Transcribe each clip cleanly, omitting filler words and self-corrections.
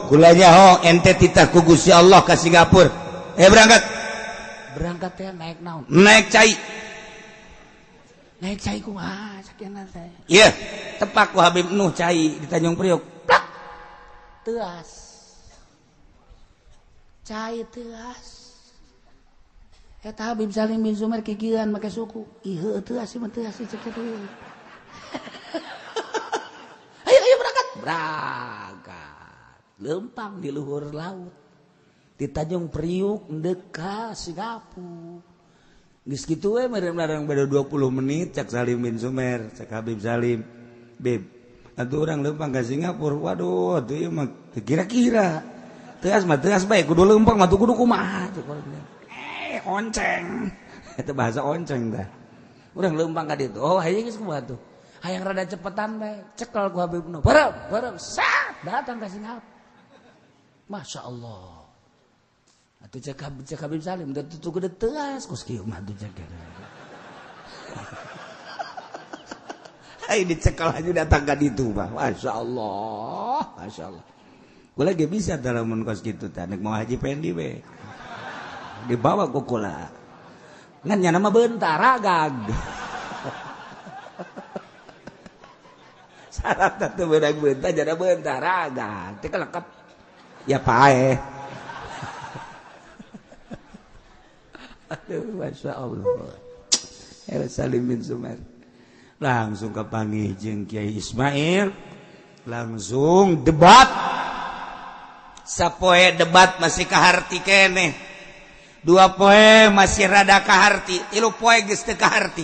gulanya ente titah ku Gusti Allah ke Singapura berangkat ya naik naon naik kumaha sakiana teh iya tepak ku Habib Nuh cai di Tanjung Priok plak teuas cai teuas eta Habib Salim bin Sumer kikiran make suku ieu teuas ieu teuas cek teh ayo berangkat lempang di luhur laut di Tanjung Priuk dekat Singapura geus kitu we merem-merem beda 20 menit cek Salim bin Sumer cek Habib Salim Beb atuh urang lempang ka Singapura waduh atuh ieu mah kira-kira teuas mah teuas bae kudu lempang mah kudu kumaha cek onceng itu bahasa onceng dah urang lempang ka ditu oh hayang geus kumaha tuh hayang rada cepetan bae cekel ku Habib Nuh bareng sat datang ka Singapura Masya Allah atuh cek Habib Salim da tutu gede teuas kos kieu mah atuh cek ai dicekel aja datang ka ditu mah Masya Allah kula ge bisa da lamun kos kitu teh mau haji pendi we dibawa ku kula ngan nya nama bentar agag syarat teh beunang bentar jana bentar agag teh kelekep ya pae aduh Masya Allah Salim bin Sumer langsung kepanggih jeung Kiai Ismail langsung debat sapoe debat masih kaharti keneh 2 poe masih rada kaharti 3 poe geus teu kaharti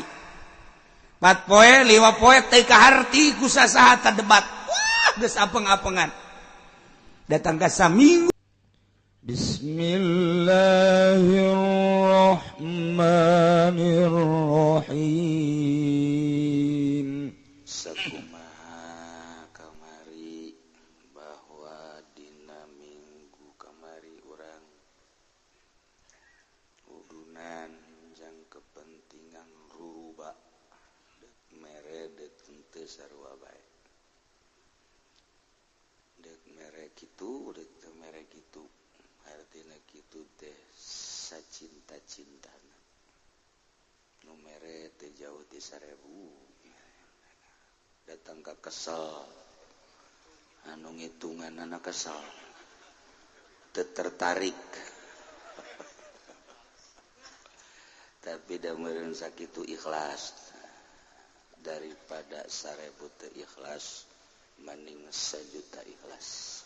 4 poe 5 poe teu kaharti ku sasaha debat wah geus apeng-apengan datang ka saminggu Bismillahirrahmanirrahim sakumaha kamari bahwa dina minggu kamari urang udunan jang kepentingan ruba dek mere dek teu sarua bae dek mere kitu dek teu mere kitu artina kitu teh sacinta-cintana nu mere teh jauh ti 1000 datang ka kesel anu ngitunganna kesel teu tertarik tapi da meureun sakitu ikhlas daripada 1000 teu ikhlas mending 1 juta ikhlas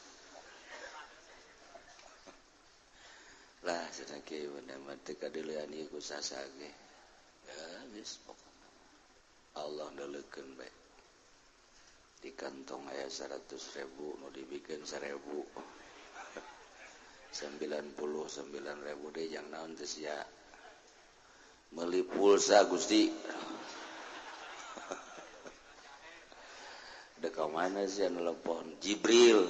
lah cenah kieu mah teu kadeulean ieu ku sasage ya geus pokona Allah ndeulekeun bae di kantong aya 100.000 nu dibikeun 1000 99.000 deh jang naon teh sia meuli pulsa Gusti da ka mana sia nelpon Jibril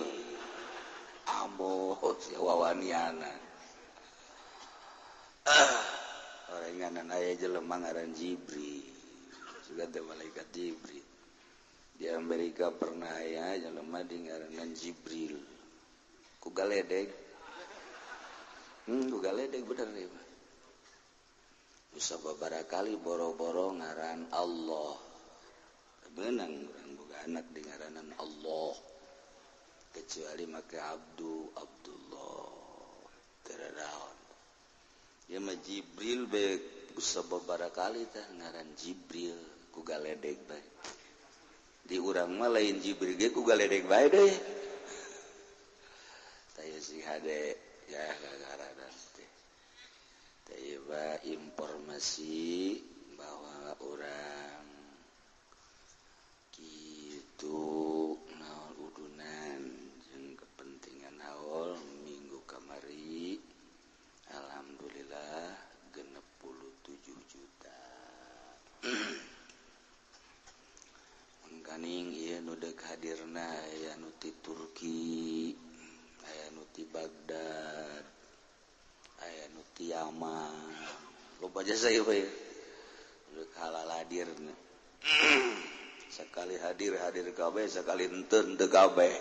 ambo sia wawaniana oranganan aya jelema ngaran Jibril juga teh malaikat Jibril di Amerika pernah aya jelema di ngaranan Jibril ku galedeg bener nih bisa beberapa kali boro-boro ngaran Allah benang urang boga anak di ngaranan Allah kecuali make Abdullah teradaon ya mah Jibril be bisa beberapa kali teh ngaran Jibril ku galedeg bae di urang mah lain Jibril ge ku galedeg bae deui taya si hade ya gagaradan teh taya informasi bahwa orang kitu naon udunan jeung kepentingan haul minggu kamari alhamdulillah 67 juta mangkaning ieu nu deuk hadirna aya nu ti Turki aya nu ti Baghdad aya nu ti Yaman loba jasa ieu bae deuk halal hadirna sekali hadir kabeh sekali henteu kabeh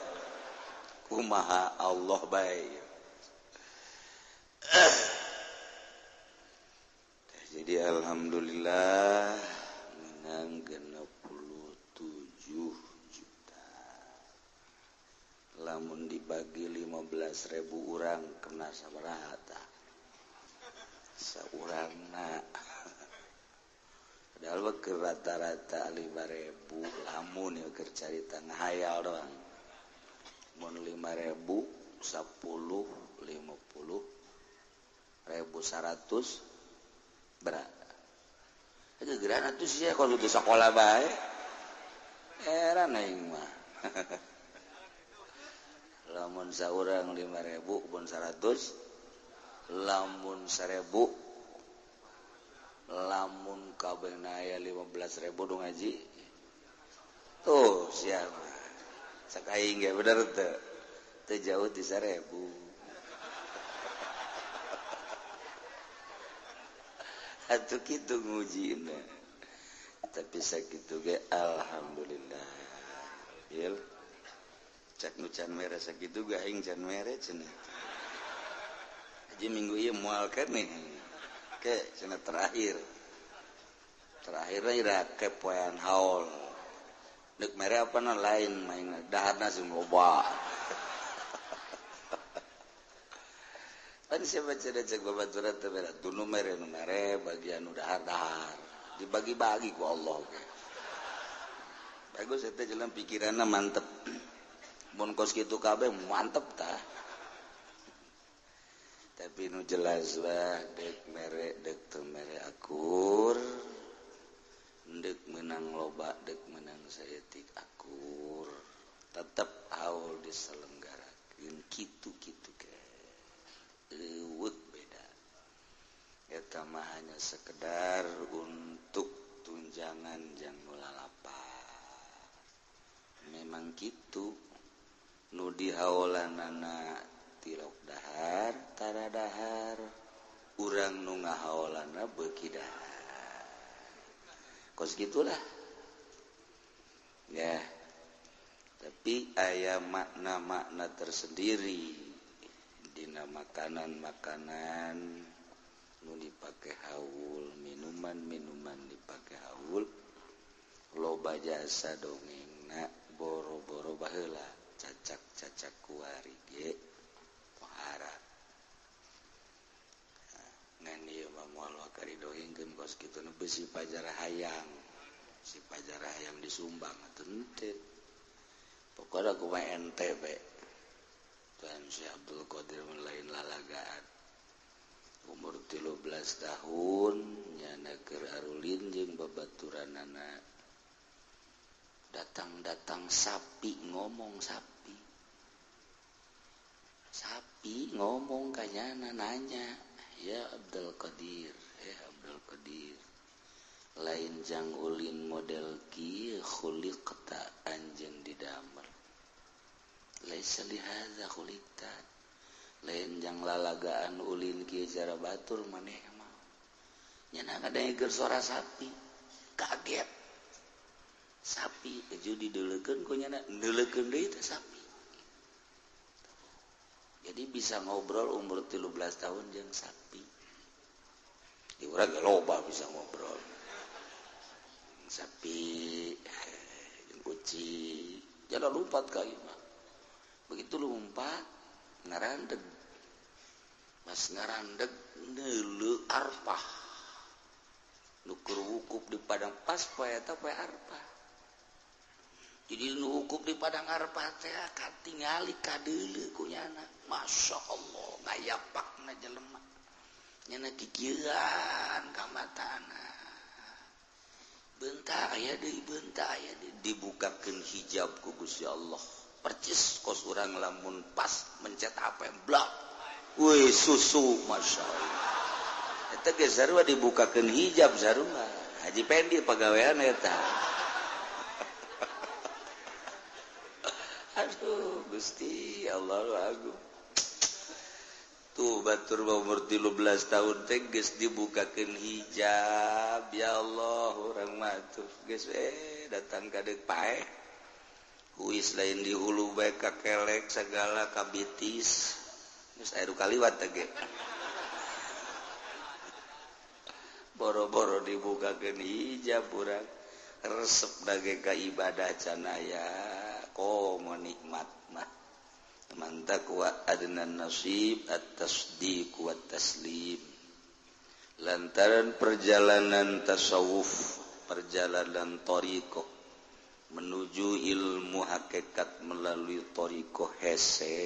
kumaha Allah baik. Jadi alhamdulillah menang 67 juta. Lamun dibagi 15.000 orang kena sabaraha tah? Saurangna. Padahal ke rata-rata 5.000 lamun ya keur carita ngahayal doang. Mun 5.000 10 50 1.100 berat. Itu geran atuh sia kalau di sekolah bae. Heran aing mah. Lamun saurang 5.000 pun 100, lamun 1.000, lamun kabehna aya 15.000 dong ngaji. Tuh sia mah. Sakaing ge bener teu. Teu jauh di 1.000. Atuh kitu ngujina. Tapi sakitu ge alhamdulillah. Yel. Cak nu can mere sakitu ge aing can mere cenah. Haji minggu ieu moal keneh. Ke cenah terakhir. Terakhirna ira kepoean haul. Deuk mere apana lain main daharna sing loba. Kan siapa cek babaturan teh beda tunu mere bagian nu dahar-dahar dibagi-bagi ku Allah. Bagus eta jalan pikiranna mantep. Mun kos kitu kabeh mantep tah. Tapi nu jelas lah dek teu mere akur. Dek menang loba, dek menang saeutik akur. Tetep haul diselenggarakeun kitu-kitu ke. Beda. Eta mah hanya sekedar untuk tunjangan jang nu lalapah. Memang kitu nu dihaolanana tilok dahar tara dahar urang nu ngahaolana beuki dahar. Kos gitulah. Ya. Tapi aya makna-makna tersendiri dina makanan-makanan nu dipake haul, minuman-minuman dipake haul, loba jasa dongengna boro-boro baheula cacak-cacak kuari ge pohara. Ngan ieu mah moal wakari dongengkeun kos kitu nu beusi pajar hayang. Si pajar hayang disumbang atuh henteu. Pokona kumaha ente we. Dan Syekh Abdul Qadir lain lalagaan umur 13 tahun nyana keur arulin jeung babaturanana datang sapi ngomong sapi ngomong kanyana nanya ya Abdul Qadir lain jang ulin model kieu khuliqta anjeun didamel laisa lihadza khuliqta lain jang lalagaan ulin kieu cara batur maneh mah nyana ngadengekeun suara sapi kaget sapi eju dideulekeun ku nyana ndeulekeun deui teh sapi jadi bisa ngobrol umur 13 tahun jeung sapi di urang ge loba bisa ngobrol sapi jeung kucing jangan lompat ka ieu mah begitu lompat ngarandeg pas ngarandeg neuleuh arpah nu keur wukup di padang pas poe eta poe arpah jadi nu wukup di padang arpah teh katingali kadeuleu ku nyana masyaallah ngayapakna jelema nyana kikieuan ka matana beunta aya deui dibukakeun hijab ku Gusti Allah percis kos urang lamun pas mencet HP blak weh susu masyaallah eta ge sarua dibukakeun hijab sarua haji pendi pagawean eta aduh Gusti Allah agung tuh batur umur 13 tahun teh geus dibukakeun hijab ya Allah urang mah tuh geus datang ka deuk paeh kuis lain di hulu bae ka kelek segala kabitis geus aya kaliwat teh boro-boro dibukakeun hijab urang resep dage ka ibadah can aya komo nikmat mah man taqwa adnan nasib at-tasdiq wa taslim lantaran perjalanan tasawuf perjalanan thariqah menuju ilmu hakikat melalui thariqah hese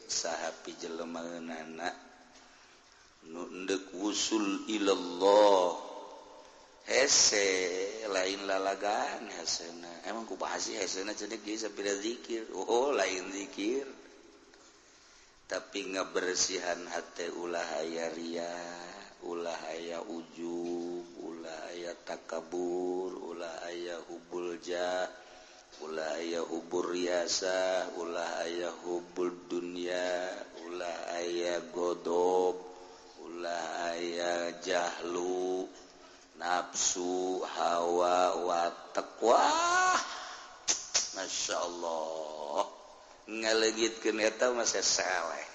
saha pijeleumana nu endek wusul ilallah hese lain lalagaan hesena emang kubahas hesena cenah geus sapira zikir oh lain zikir tapi ngabersihan hate ulah aya ria ulah aya ujub ulah aya takabur ulah aya hubul ja ulah aya hubur riasa ulah aya hubul dunya ulah aya godob ulah aya jahlu nafsu hawa wa taqwa masyaallah ngalegitkeun eta mah saleh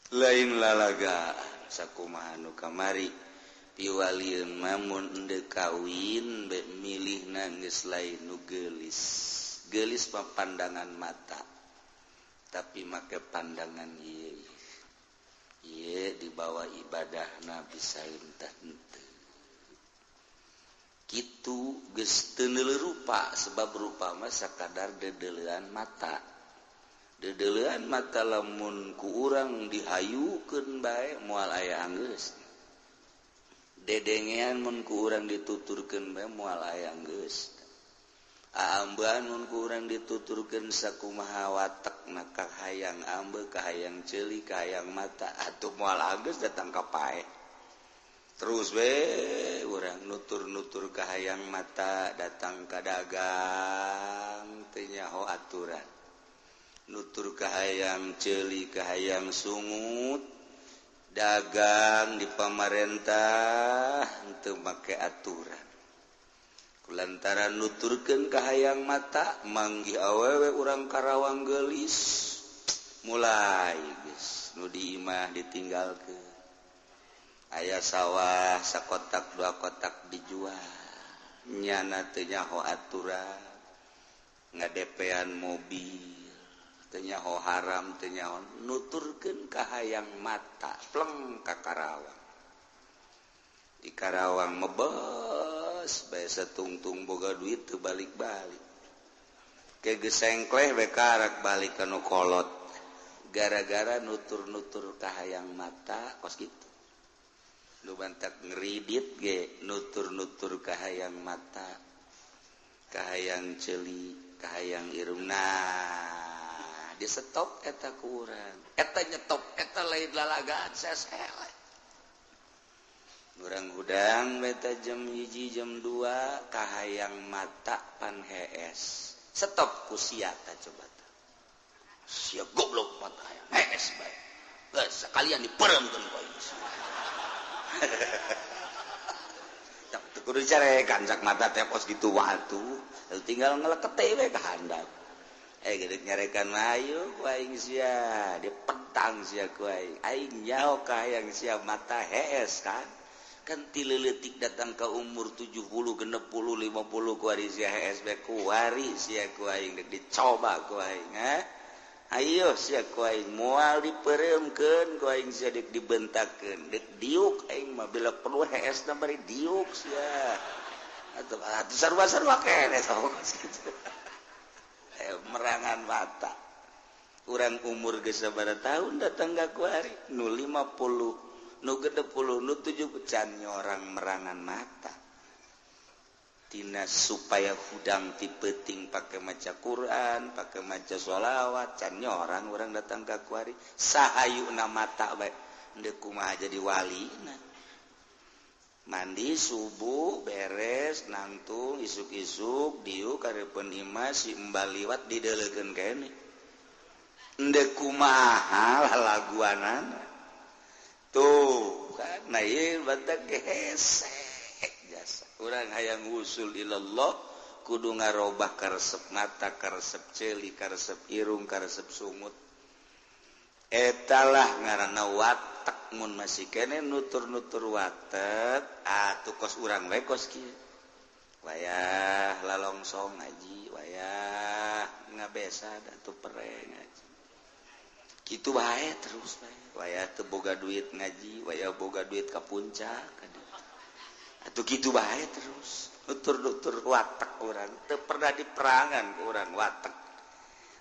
lain lalaga sakumaha nu kamari piwalieun mamun endeu kawin be milihna geus lain nu geulis geulis mah pandangan mata tapi make pandangan ieu ieu dibawa ibadahna bisa henteu kitu geus teu neuleuh rupa sebab rupa mah sakadar dedeleuan mata dedeleuan mata lamun ku urang dihayukeun bae moal aya anggeus dedengean mun ku urang dituturkeun bae moal aya anggeus aambean mun ku urang dituturkeun sakumaha watekna kahayang ambe kahayang ceuli kahayang mata atuh moal anggeus datang ka pae terus we urang nutur-nutur kahayang mata datang ka dagang teu nyaho aturan nutur kahayang ceuli kahayang sungut dagang di pamarentah henteu make aturan kulantaran nuturkeun kahayang mata manggih awewe urang Karawang geulis mulai geus nu di imah ditinggalkeun aya sawah sakotak dua kotak dijual nyana teu nyaho aturan ngadepean mobil teu nyaho haram teu nyaho nuturkeun kahayang mata pleng ka Karawang di Karawang mebes bae satungtung boga duit teu balik-balik ke geus sengkleh we karak balik ka nu kolot gara-gara nutur-nutur kahayang mata kos kitu nu bantak ngeridit ge nutur-nutur kahayang mata kahayang ceuli kahayang irungna di stop eta ku urang eta nyetop eta lain lalagaan sesele urang gudang beta jam 1 jam 2 kahayang mata pan hees stop ku sia ta coba ta sia goblok mata hayang hees bae geus sakalian dipereumkeun ku ieu tak kudu carekan cak mata teh pos kitu watu tinggal ngelekete we ka handap gede nyarekan ayo ku aing sia dipetang sia ku aing nyaho kahayang sia mata hees kan ti leuletik datang ka umur 70 60 50 ku ari sia hees bae ku wari sia ku aing deuk dicoba ku aing ayo sia ku aing moal dipereumkeun ku aing sia deuk dibentakeun deuk diuk aing mah bila perlu hees na bari diuk sia atuh sarua-sarua keneh saha kitu merangan mata urang umur geus sabaraha tahun datang ka kuari nu 50 nu 60 nu 70 can nyorang merangan mata tina supaya hudang ti peuting pake maca Quran pake maca sholawat can nyorang urang datang ka kuari sahayuna mata bae endeu kumaha jadi walina mandi subuh beres nangtung isuk-isuk diuk karepeun imah si embal liwat dideulekeun kene endeu kumaha laguanana tuh kan nah ieu batak gesek jasa urang hayang usul ilallah kudu ngarobah ka resep mata, ka resep celi, ka resep irung, ka resep sumut. Etalah ngaranna watak. Mun masih kene nutur-nutur watak, atuh kos urang we kos kieu. Wayah lalongsong ngaji, wayah ngabesa atuh pereng ngaji. Kitu bae terus bae. Wayah teu boga duit ngaji, wayah boga duit ka puncak kaditu. Atuh kitu bae terus. Nutur-nutur watak urang teu pernah diperangan ku urang watak.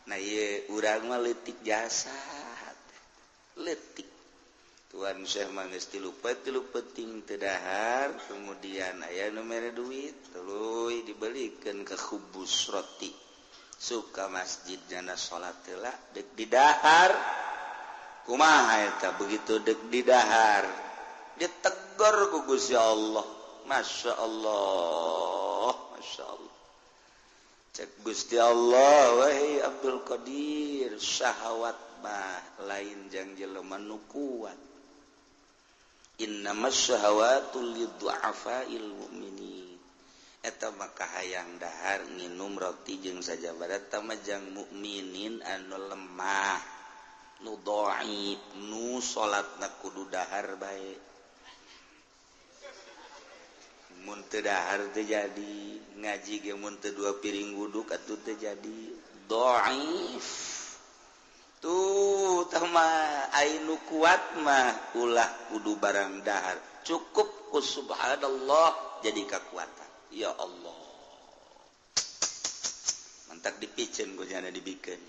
Nah ieu urang mah leutik jasa. Leutik. Tuan Syekh manggeus tilu penting teu dahar, kemudian aya nu mere duit, tuluy dibelikeun ke khubus roti. Suka masjid jana salat heula deuk didahar. Kumaha eta begitu deuk didahar? Ditegur ku Gusti Allah. Masya Allah, Masya Allah. Cek Gusti Allah, wahai Abdul Qadir, syahwat mah lain jang jelema nu kuat. Innamas syahawatul liddu'afa'il mu'minin. Eta maka hayang dahar nginum roti jeung sajabadat tama jang mukminin anu lemah, nu dhaif, nu salatna kudu dahar bae. Mun teu dahar teu jadi ngaji ge mun teu 2 piring wuduk atuh teu jadi dhaif. Tuh tama ainu kuat mah ulah kudu barang dahar. Cukup ku subhanallah jadi kekuatan. Ya Allah. Mantak dipicen ku jana dibikeun.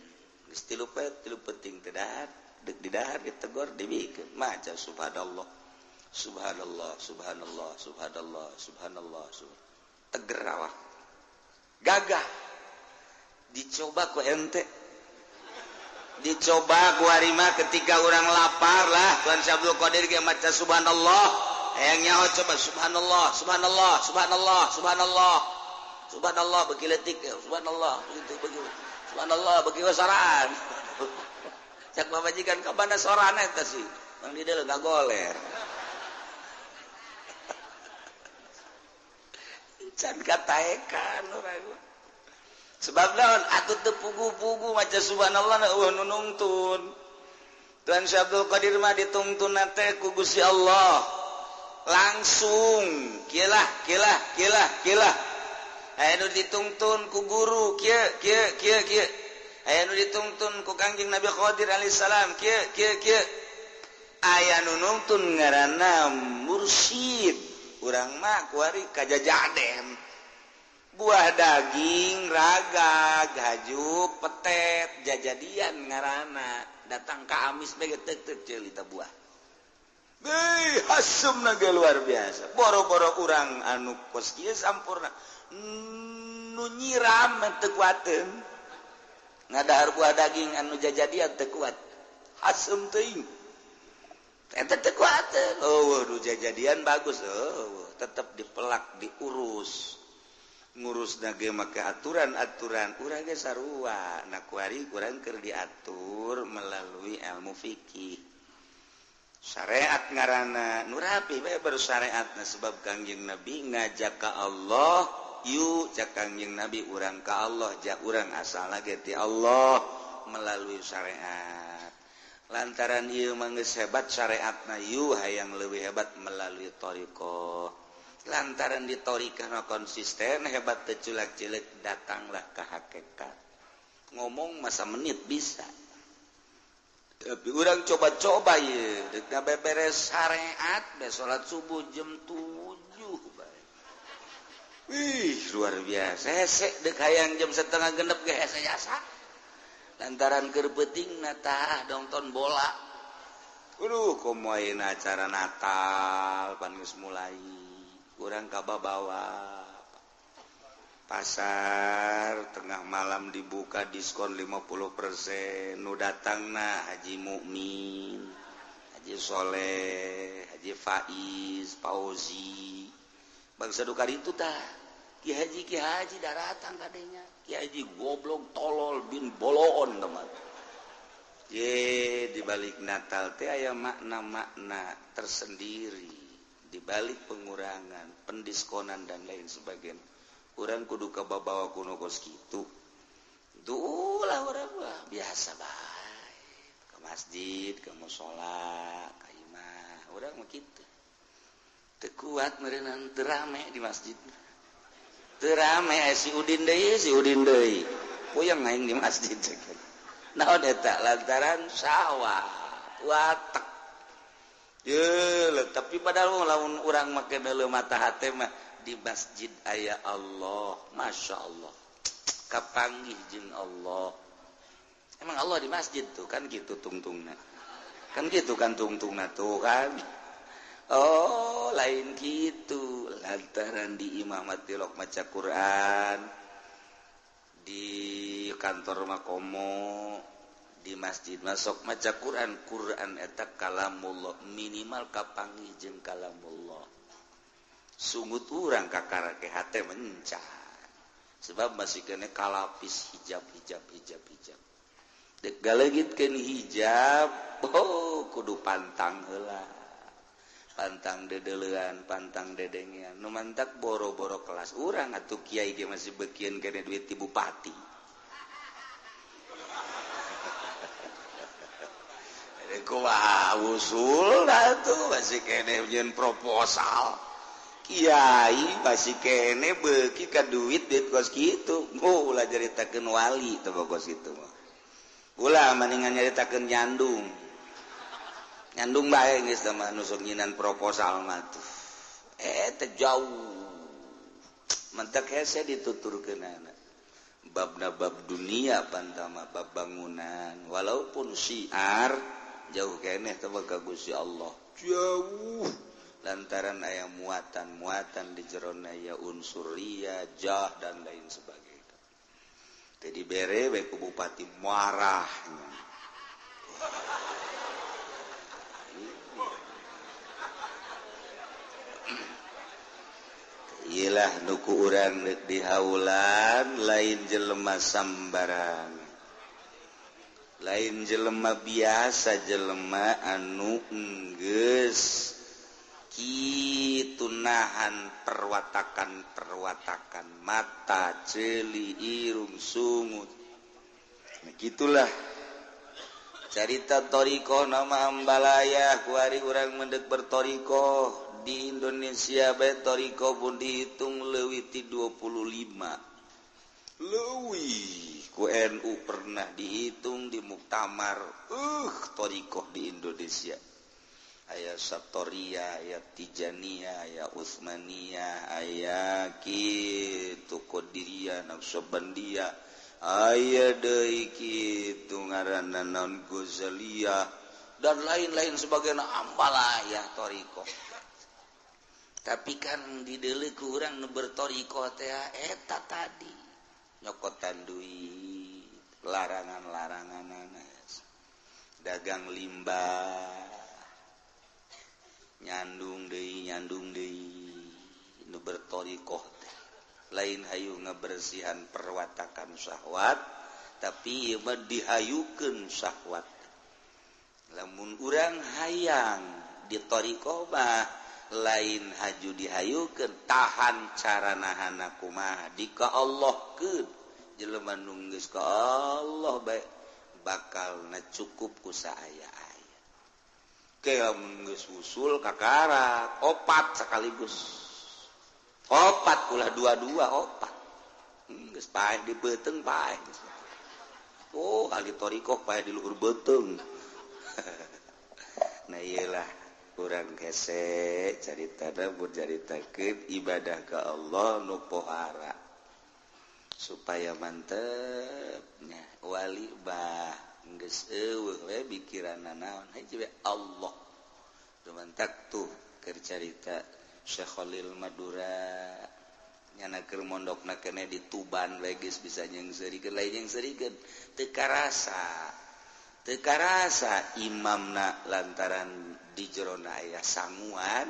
Geus tilu penting teu dahar, deuk didahar ditegor dibikeun. Maca subhanallah. Subhanallah, subhanallah, subhanallah, subhanallah, subhanallah. Teger awak. Gagah. Dicoba ku ente. Dicoba ku harima ketika orang lapar lah Tuan Syabdul Qadir ge maca subhanallah hayang nyaho coba subhanallah subhanallah subhanallah subhanallah subhanallah beuki leutik subhanallah begitu subhanallah beuki wasaran cak mamajikan ka banda sorana eta sih mang di deuleu ngagoler can kataekan urang sebab naon atuh teu pugu-pugu maca subhanallah nu nungtun. Tuan Syabdul Qadir mah ditungtun teh ku Gusti Allah. Langsung kieulah. Aya nu ditungtun ku guru kieu. Aya nu ditungtun ku Kangjeng Nabi Qadir alaihi salam kieu. Aya nu nungtun ngaranna mursyid. Urang mah kuari kajajaden. Buah daging, raga, gaju, petet, jajadian ngarana datang ke amis bege tek celita buah. Hasumna ge luar biasa. Boro-boro urang anu kos kieu sampurna nu nyiram teu kuateun. Ngadahar buah daging anu jajadian teu kuat. Hasum teuing. Eta teu kuateun. Oh, nu jajadian bagus. Oh, tetep dipelak, diurus. Ngurus nage make aturan-aturan urang ge sarua na kuari urang keur diatur melalui ilmu fikih syariat ngaranna nu rapi bae baru syariatna sebab Kangjeng Nabi ngajak ka Allah yu cak Kangjeng Nabi urang ka Allah ja urang asal ge ti Allah melalui syariat lantaran ieu mah geus hebat syariatna yu hayang leuwih hebat melalui thariqah lantaran di thariqah konsisten hebat teu culak-cilik datanglah ke hakikat ngomong masa menit bisa tapi urang coba-coba ye deuk beberes syariat be salat subuh jam 7 bae luar biasa hese deuk hayang jam 6:30 ge hese jasa lantaran keur peutingna tah nonton bola komo ayeuna acara Natal pan geus mulai urang kababawa pasar tengah malam dibuka diskon 50%, nu datangna Haji Mukmin, Haji Soleh, Haji Faiz, Fauzi bangsa duka itu tah Ki Haji datang kadenya Ki Haji goblok tolol bin boloon teman ye dibalik Natal teh aya makna-makna tersendiri di balik pengurangan, pendiskonan dan lain sebagainya. orang kudu ka bawa kuno kos gitu dulah orang biasa baik ke masjid ke musola ka imah orang mah kitu teu kuat meureun teu rame di masjid teu rame si Udin deui puyeng aing di masjid naon eta lantaran sawah watek tapi padahal lamun urang make deuleu mata hate mah di masjid aya Allah Masya Allah kapanggih jeung Allah emang Allah di masjid tuh kan gitu tungtungna kan gitu kan tungtungna tuh kan oh lain gitu lantaran di imamati lok maca Quran di kantor makomo di masjid masuk maca Quran eta kalamullah minimal kapanggih jeung kalamullah sungut urang kakarake hate mencah sebab masih kena kalapis hijab dek galegitkeun hijab kudu pantang heula pantang dedeleuan pantang dedengean nu mantak boro-boro kelas urang atuh kiai ge masih beukeun kene duit ti bupati kumaha usul dah tuh masih kene nyeun proposal kiai masih kene beuki ka duit kos kitu ulah jaritakeun wali teh kos kitu mah ulah mendingan nyaritakeun nyandung bae geus mah nu sok nyinan proposal mah tuh teh jauh mentek hese dituturkeunana babna bab dunia pantama bab bangunan walaupun syiar jauh keneh teh ka Gusti Allah jauh lantaran aya muatan di jerona aya unsur ria jah dan lain sebagainya teh dibere bae ku bupati marahnya iyalah nuku urang deuk dihaulan lain jelema sambarang lain jelema biasa jelema anu geus kitu nahan perwatakan mata ceuli irung sungut nah gitulah carita toriko nama ambalaya kuari urang mendek bertoriko di Indonesia bae toriko pun dihitung leuwih ti 25 leuwih ku NU pernah dihitung di muktamar toriko di Indonesia aya Satoriyah aya Tijaniyah aya Utsmaniyah aya kitu Qadiriyah Naqsabandiyah aya deui kitu ngaranna naon Ghazaliyah dan lain-lain sebagainya ambalayah toriko tapi kan di deuleu ku urang nu bertoriko teh eta tadi nyokotan duit larangan-laranganana dagang limbah nyandung deui nu bertoriko teh lain hayu ngabersihan perwatakan syahwat tapi ieu mah dihayukeun syahwat lamun urang hayang di toriko mah lain haju dihayukeun tahan cara nahanna kumaha dika Allahkeun jelema nu geus ka Allah bae bakalna cukup ku saaya-aya kaya mun geus usul kakara opat sekaligus opat ulah dua-dua opat geus paeh di beuteung paeh oh ahli toriko paeh di luhur beuteung nah iyalah urang hese caritana mun caritakeun ibadah ka Allah nu pohara supaya mantepnya wali bah geus eueuh we pikiranna naon hiji we Allah dumantak tuh keur carita Syekh Khalil Madura nyana keur mondokna keneh di Tuban we geus bisa nyeungseurikeun lain nyeungseurikeun teu karasa imamna lantaran di jerona aya sanguan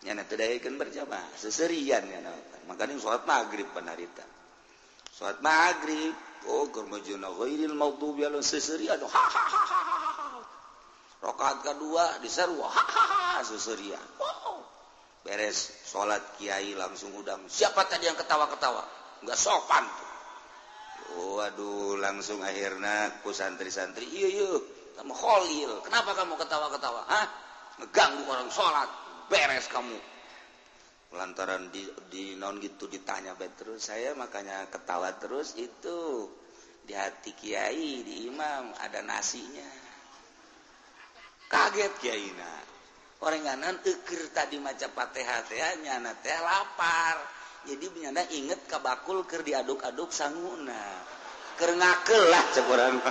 nyana teu daekeun berjamaah seserian nyana makanya salat maghrib panarita salat maghrib keur majuna ghairil maghdubi alaihim seserian rakaat kadua disaru seserian beres sholat kiai langsung udang. Siapa tadi yang ketawa-ketawa? Nggak sopan tuh. Waduh, langsung akhirnya ku santri-santri, iya, kamu Khalil, kenapa kamu ketawa-ketawa? Hah? Ngeganggu orang sholat, beres kamu. Lantaran di non gitu ditanya terus, saya makanya ketawa terus itu di hati kiai, di imam ada nasinya. Kaget kiai na. Orenganan eukeur tadi maca Fatihah teh nyana teh lapar. Jadi nyana inget ka bakul keur diaduk-aduk sanguna. Keur ngakeul lah cek urang.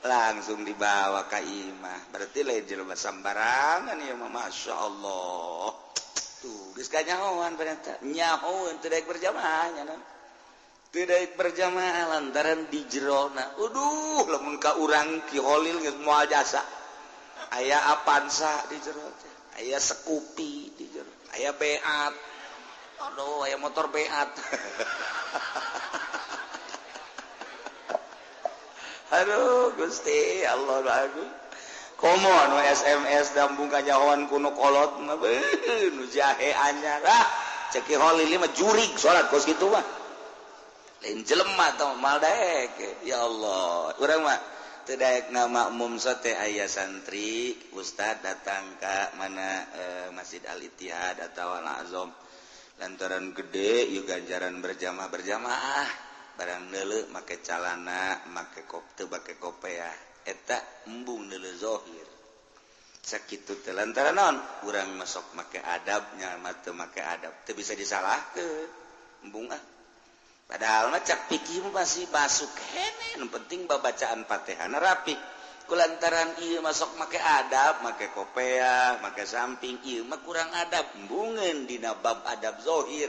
Langsung dibawa ka imah. Berarti lain jelema sambarangan ya mah masyaallah. Tuh, geus kanyahoan ternyata. Nyahoan teu daek berjamaah nyana. Teu daek berjamaah lantaran di jerona. Aduh, lamun ka urang Ki Holil geus moal jasa. Aya Avanza di jero, aya Scoopy di jero, aya Beat, aduh, aya motor Beat. Aduh, Gusti Allah bagus. Komo nu SMS dambung kanyahoan kuno kolot mah nu jahe anyar. Cek Holil mah jurig salat kos kitu mah. Lain jelema tah mal daek. Ya Allah, urang mah teu daek makmum sote aya santri ustad datang ka mana Masjid Al-Ittihad atau Al-Azam lantaran gede ieu ganjaran berjamaah barang neuleu make calana make teu make kopiah eta embung neuleu zahir sakitu teh lantaran naon urang masok make adabnya mah teu make adab teu bisa disalahkeun embung padahal mah cak pikir masih basuh kene nu penting babacaan Fatihah rapi kulantaran ieu masuk make adab make kopiah make samping ieu mah kurang adab embungeun dina bab adab zahir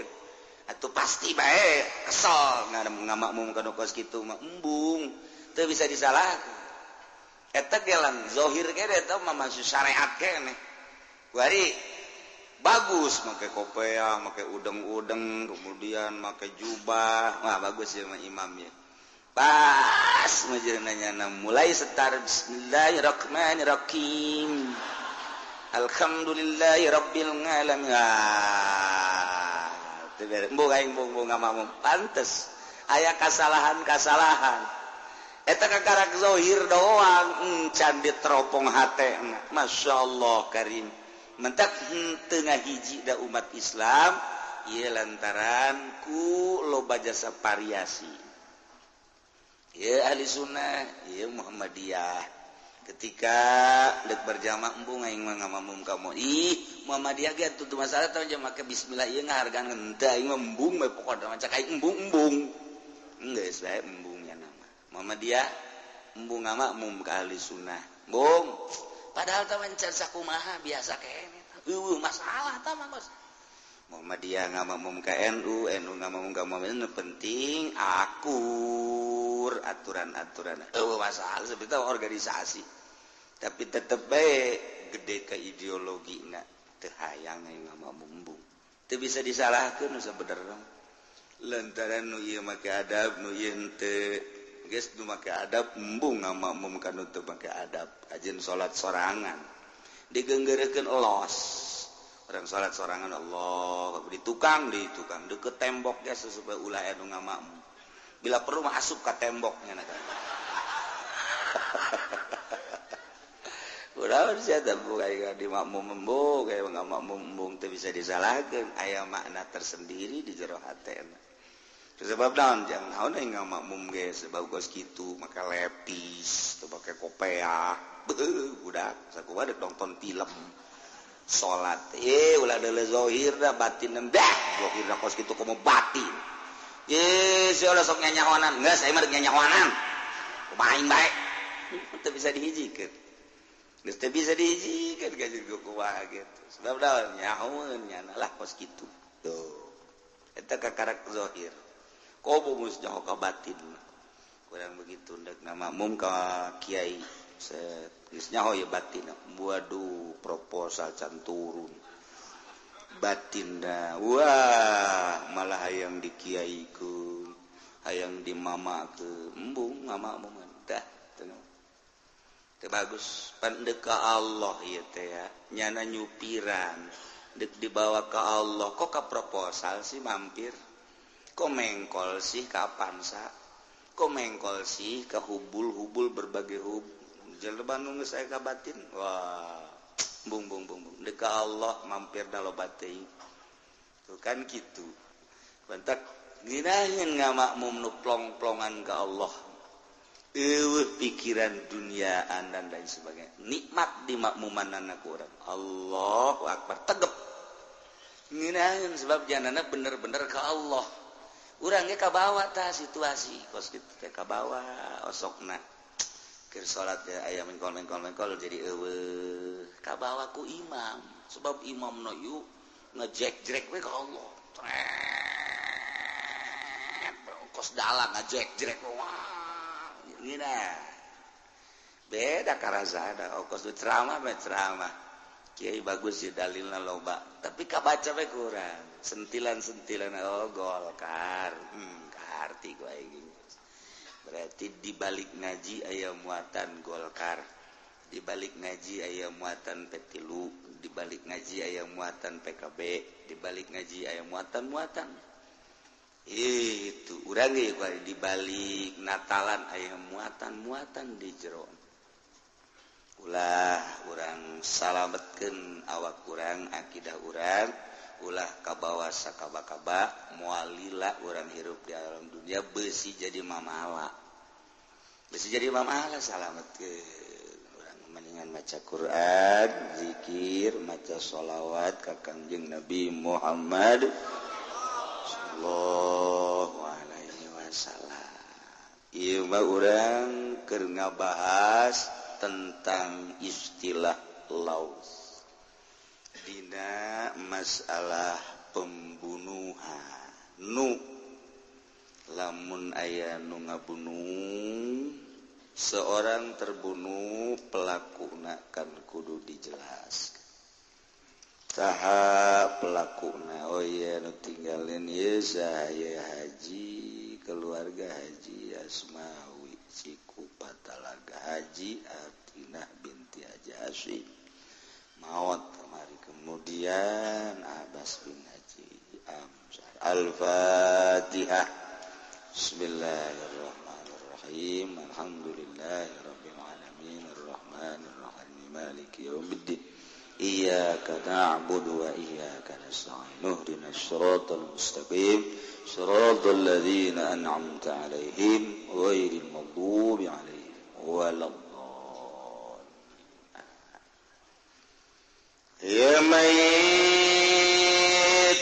atuh pasti bae kesel ngamakmum kana kos kitu mah embung teu bisa disalahkeun eta gelang zahir kene eta mah masuk syariat kene kuari bagus make kopiah make udeng-udeng kemudian make jubah wah bagus ya imamnya pas majeunanya mulai setar bismillahirrahmanirrahim alhamdulillahirabbil alamin teu beres embung aing embung ngamamu pantes aya kasalahan eta kakarak zahir doang can diteropong hatena masyaallah karim mentak tengah hiji da umat Islam ieu lantaran ku loba jasa variasi ieu ahli sunnah ieu Muhammadiyah ketika dek berjamaah embung aing mah ngamamum ka moal ih Muhammadiyah ge tutu masalah tah make bismillah ieu ngahargaan henteu aing mah embung bae pokona macak aing embung geus bae embungnya nama Muhammadiyah embung ngamakmum ka ahli sunnah embung padahal tah mencen sakumaha biasa kene masalah tah mah Bos Muhammadiyah ngamakmum ka NU ngamakmum ka Muhammadiyah penting akur aturan-aturan masalah seperti organisasi tapi tetep bae gede ka ideologina teu hayang ngamakmum teu bisa disalahkeun nu sabenerna lantaran nu ieu make adab nu ieu henteu geus nu make adab embung ngamakmum kana teu make adab ajeun salat sorangan digeunggeurekeun elos orang salat sorangan Allah di tukang deket tembok geus supaya ulah anu ngamakmum bila perlu mah asup ka temboknya na udah sia tembok aya di makmum embung aya ngamakmum embung teu bisa disalahkeun aya makna tersendiri di jero hatena sebab naon jang naon aing ngamakmum ge sebab geus kitu maka lepis teu pake kopiah budak sakumaha deuk nonton film salat ulah deuleu zahir da batin dah zahir da kos kitu komo batin si ulah sok nyanyahoanan geus aing mah nyanyahoanan kumaha aing bae teu bisa dihijikeun geus teu bisa dihijikeun ka jeung kumaha gitu sebab naon nyahoeun nyana lah kos kitu tuh eta kakarak zahir kobo mus nyaho ka batin kurang begitu ndak ngamakmum ka kiai geus nyaho ya batin waduh proposal can turun batin da wah malah hayang dikiaikeun hayang dimamakeun embung ngamakmum dah teu bagus pan deuk ka Allah ieu teh ya nyana nyupiran dibawa ke Allah kok ke proposal sih mampir kok mengkol sih kapan kok mengkol sih ke hubul berbagai Bandung saya kabatin wah bung deka Allah mampir dalo batei tuh kan gitu bentak ginahin nggak makmum nu plong-plongan ke Allah pikiran duniaan dan lain sebagainya nikmat di makmuman anak kurang Allahu Akbar tegep nginahin sebab janana bener-bener ke Allah urangnya kabawa ta situasi kos gitu teh kabawa osokna keur salat ya aya mengkol jadi kabawa ku imam sebab imam no yu ngejek-jek we ka Allah kos dalang ngejek-jek wah gina beda karasana ongkos ceramah kiai bagus sih dalilna loba tapi kabaca we kurang sentilan Golkar karti ku aing berarti di balik ngaji aya muatan Golkar di balik ngaji aya muatan Petilu di balik ngaji aya muatan PKB di balik ngaji aya muatan itu urang ge di balik Natalan aya muatan di jero ulah urang salametkeun awak urang akidah urang ulah kabawa sakaba-kaba moalila urang hirup di alam dunia besi jadi mamala salametkeun urang mendingan maca Quran zikir maca sholawat ka Kangjeng Nabi Muhammad sallallahu alaihi wasallam ieu mah urang keur ngabahas tentang istilah laus dina masalah pembunuhan lamun aya nu ngabunuh seorang terbunuh pelakuna kan kudu dijelaskan saha pelakuna oh iya nu tinggalin ieu saya haji keluarga Haji Asmawi Cikupa Talaga Haji Atinah binti Haji Aswi maut kemari kemudian Abbas bin Haji Amsar Al-Fatihah Bismillahirrahmanirrahim Alhamdulillahirabbil alamin arrahmanir rahim maliki yaumiddin iyyaka na'budu wa iyyaka nasta'in ihdinas siratal mustaqim siratal ladzina an'amta 'alaihim ghairil maghdubi 'alaihim waladdallin ya mayit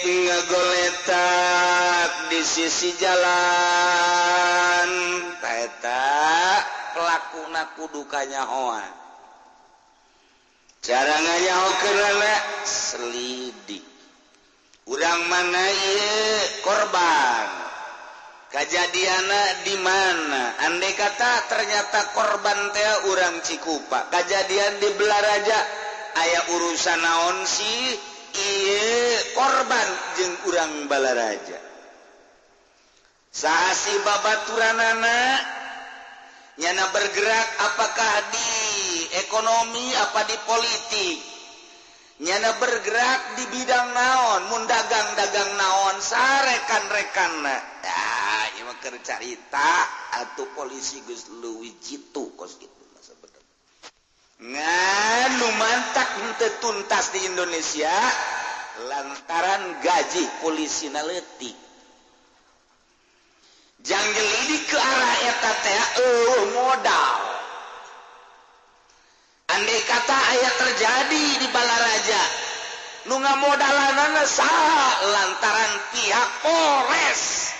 ngagoletak di sisi jalan eta pelakuna kudu kanyahoan cara ngayahokeun selidik urang mana ieu korban kajadianna di mana andai kata ternyata korban teh urang Cikupa kajadian di Belaraja aya urusan naon sih ieu korban jeung urang Balaraja saha si babaturanana nyana bergerak apakah di ekonomi apa di politik nyana bergerak di bidang naon mun dagang naon sarekan-rekanna ieu mah keur carita atuh polisi geus leuwih jitu kos kitu sabenerna nganu mantak henteu tuntas di Indonesia lantaran gaji polisina leutik janggelidik ke arah eta teh modal andai kata aya terjadi di Balaraja nu ngamodalanana saha lantaran pihak Polres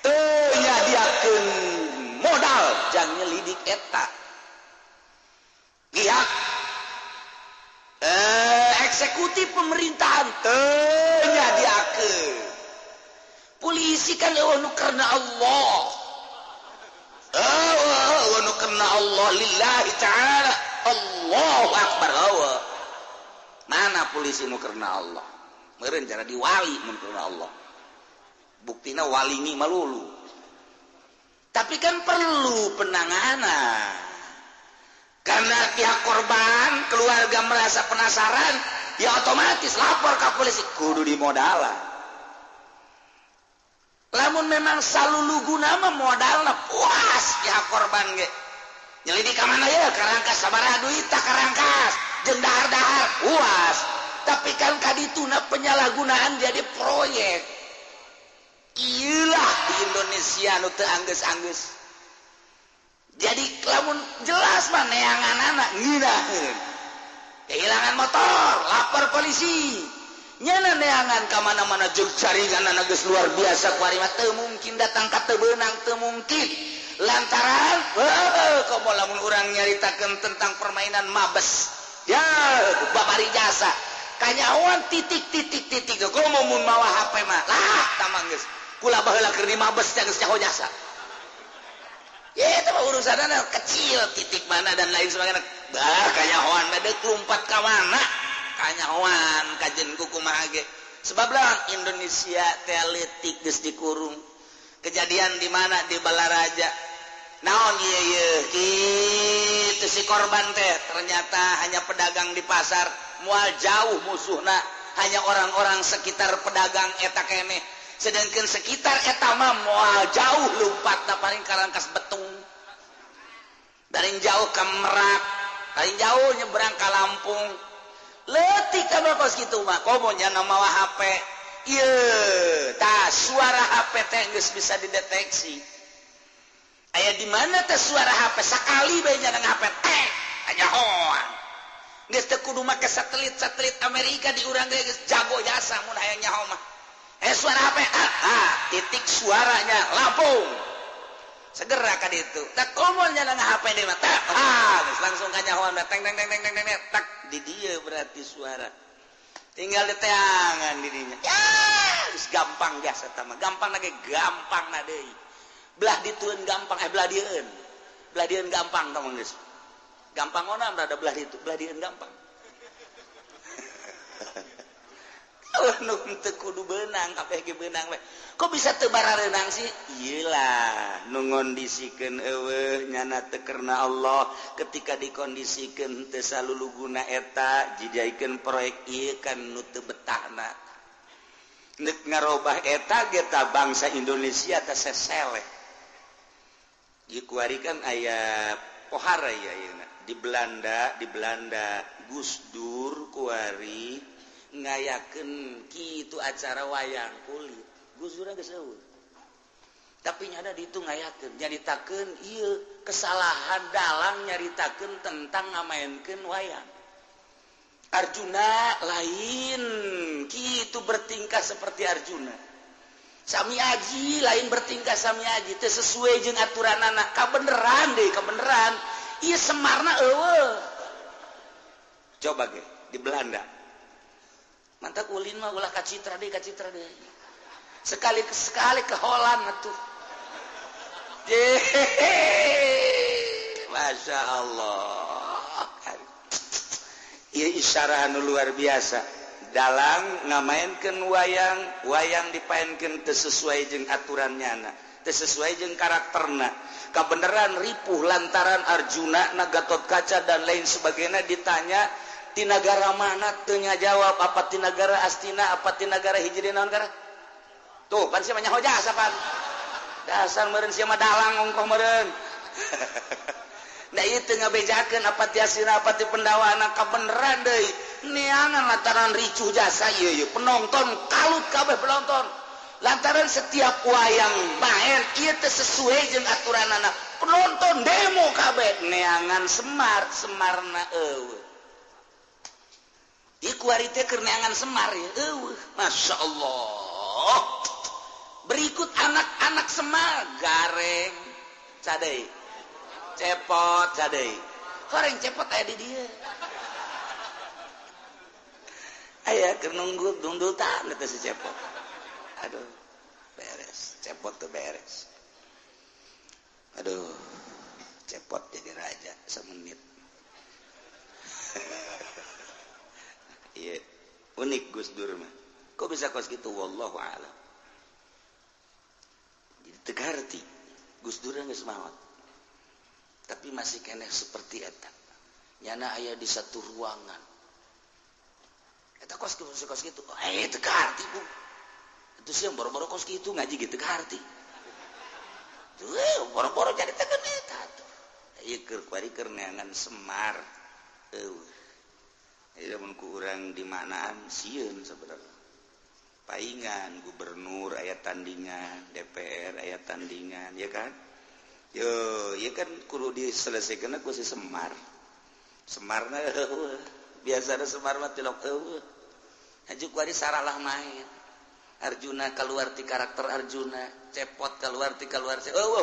teu nyadiakeun modal janggelidik eta pihak eksekutif pemerintahan teu nyadiakeun polisi kan nu karena Allah nu karena Allah lillahi ta'ala Allahu Akbar mana polisi nu karena Allah meureun cara diwali mun karena Allah buktina walingi malulu tapi kan perlu penanganan karena pihak korban keluarga merasa penasaran ya otomatis lapor ke polisi kudu dimodalan. Lamun memang saluluguna mah modalna puas ya korban ge. Nyelidi ka mana ya karangkas sabaraha duit tak karangkas jeung dahar-dahar puas. Tapi kan kadituna penyalahgunaan jadi proyek. Iyalah di Indonesia nu teu anggeus-anggeus. Jadi lamun jelas mah neangan anak ngeunaheun. Kehilangan motor, lapor polisi. Nyana neangan ka mana-mana jeung caringanna geus luar biasa kuari mah teu mungkin datang ka teu beunang teu mungkin. Lantaran komo lamun urang nyaritakeun tentang permainan mabes. Ya, babari jasa. Kanyawan titik komo mun mawa HP mah. Lah, tamang geus. Kula baheula keur di mabes geus nyaho jasa. Ya itu mah urusanna kecil titik mana dan lain sebagainya. Bah kanyawan bade lumpat ka mana? Kanyawan kajen kumaha ge. Sebab lawan Indonesia teh leutik geus dikurung. Kejadian di mana di Balaraja. Naon ieu kitu si korban teh ternyata hanya pedagang di pasar, moal jauh musuhna hanya orang-orang sekitar pedagang eta keneh. Sedangkan sekitar eta mah moal jauh lompatna paling karangkas betung. Dari jauh ke Merak, dari jauh nyebrang ke Lampung. Leutik kabeh kos kitu mah komo nya mawa HP. Ieu tah suara HP teh geus bisa dideteksi. Aya di mana teh suara HP sakali bae nya HP teh aya hoan. Geus teu kudu make satelit Amerika di urang geus jago jasa mun aya nyaho mah. Suara HP titik suaranya Lampung. Segera ka ditu. Tak komol nya nang HP deui mah tah geus langsung ka nyahoan teng tak di dieu berarti suara. Tinggal diteangan di dinya. Ya, geus gampang biasa tah mah. Gampang lagi gampangna deui. Belah ditueun gampang belah dieun. Belah dieun gampang tah geus. Gampang ona berada belah ditu, belah dieun gampang. Nu teu kudu beunang kabeh ge beunang we. Kok bisa teu barareunang sih? Iyalah nu ngondisikeun eueuh nyana teu karena Allah ketika dikondisikeun teu saluluguna eta jidaikeun proyek ieu kan nu teu betahna. Neuk ngarobah eta ge ta bangsa Indonesia teh seseleh. Ieu kuari kan aya pohara ya ayeuna. Di Belanda Gus Dur kuari ngayakeun kitu acara wayang kulit. Gus Dur geus eueuh. Tapi nyada ditu ngayakeun, nyaritakeun ieu kesalahan dalang nyaritakeun tentang ngamaenkeun wayang. Arjuna lain kitu bertingkah seperti Arjuna. Sami Aji lain bertingkah Sami Aji teu sesuai jeung aturanana. Kabeneran deui, kabeneran. Ieu Semarna eueuh. Coba ge di Belanda. Mantap ulin mah ulah ka Citra deui. Sekali ke Holland atuh. Masya Allah. Ieu isyarah anu luar biasa. Dalang ngamaenkeun wayang dipaenkeun teu sesuai jeung aturannyana, teu sesuai jeung karakterna. Kabeneran ripuh lantaran Arjuna, Gathotkaca dan lain sebagainya ditanya di negara mana teu ngajawab, apa di negara Astina, apa di negara Hijri naon gara? Tuh, pan sia mah nyaho jasa pan. Dasar meureun sia mah dalang ongkoh meureun. Da ieu teu ngabejakeun apa ti Astina, apa ti Pendawana kabeneran deui. Neangan lantaran ricuh jasa ieu penonton kalut kabeh penonton. Lantaran setiap wayang main ieu teu sesuai jeung aturanana. Penonton demo kabeh neangan Semarna eueuh. Ieu kuari teh keur neangan Semar ya eueuh. Masya Allah. Berikut anak-anak Semar gareng cadei. Cepot cadei. Goreng cepot aya di dieu. Aya keur nunggu dundultan eta si cepot. Aduh, beres. Cepot tuh beres. Aduh, cepot jadi raja semenit. Iya, unik Gus Dur mah. Kok bisa kos gitu? Wallahu a'lam. Jadi tegarti Gus Dur geus maot. Tapi masih keneh seperti eta. Nyana aya di satu ruangan. kos gitu teu karti Bu itu sih boro-boro kos gitu ngaji gitu karti tuh boro-boro jadi tekan eta tuh ieu keur kuari keur neangan Semar ieu mun ku urang di manaan sieun sebenarnya paingan gubernur aya tandingan DPR aya tandingan ya kan yo ieu kan kudu diselesaikeun ku si Semar Semarna biasa ada Semar mah tilok hajuk kuari saralah main Arjuna keluar ti karakter Arjuna cepot keluar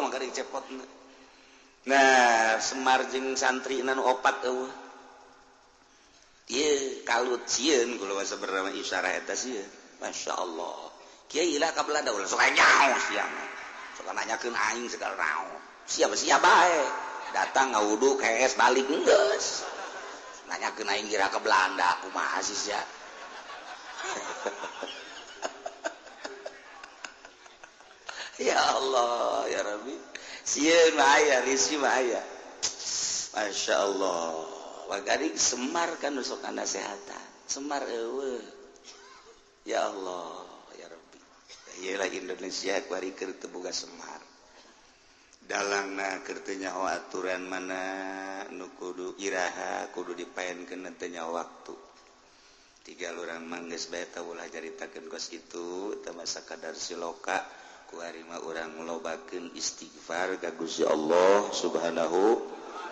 mangkari cepot nah Semar jeung santri nu opat ieu kalut sieun kula sabarana isyarah eta sieun masyaallah kieu ilah ka Belanda ulah sok nyaho siang sok nanyakeun aing segala naon siapa bae datang ngawudu KS balik geus nanyakeun aing kira ke Belanda kumaha sih sia ya Allah ya Rabbi sieun mah aya risi mah aya masyaallah wagari Semar kan sok nasehatan Semar eueuh ya Allah ya Rabbi ieu lah Indonesia kuari keur teu boga Semar dalangna keur teu nyaho aturan mana nu kudu iraha kudu dipaenkeun teu nyaho waktu tiga urang manggeus bae tah ulah jaritakeun kos kitu teu masa kadar siloka ku ari mah urang nglobakeun istighfar ka Gusti Allah Subhanahu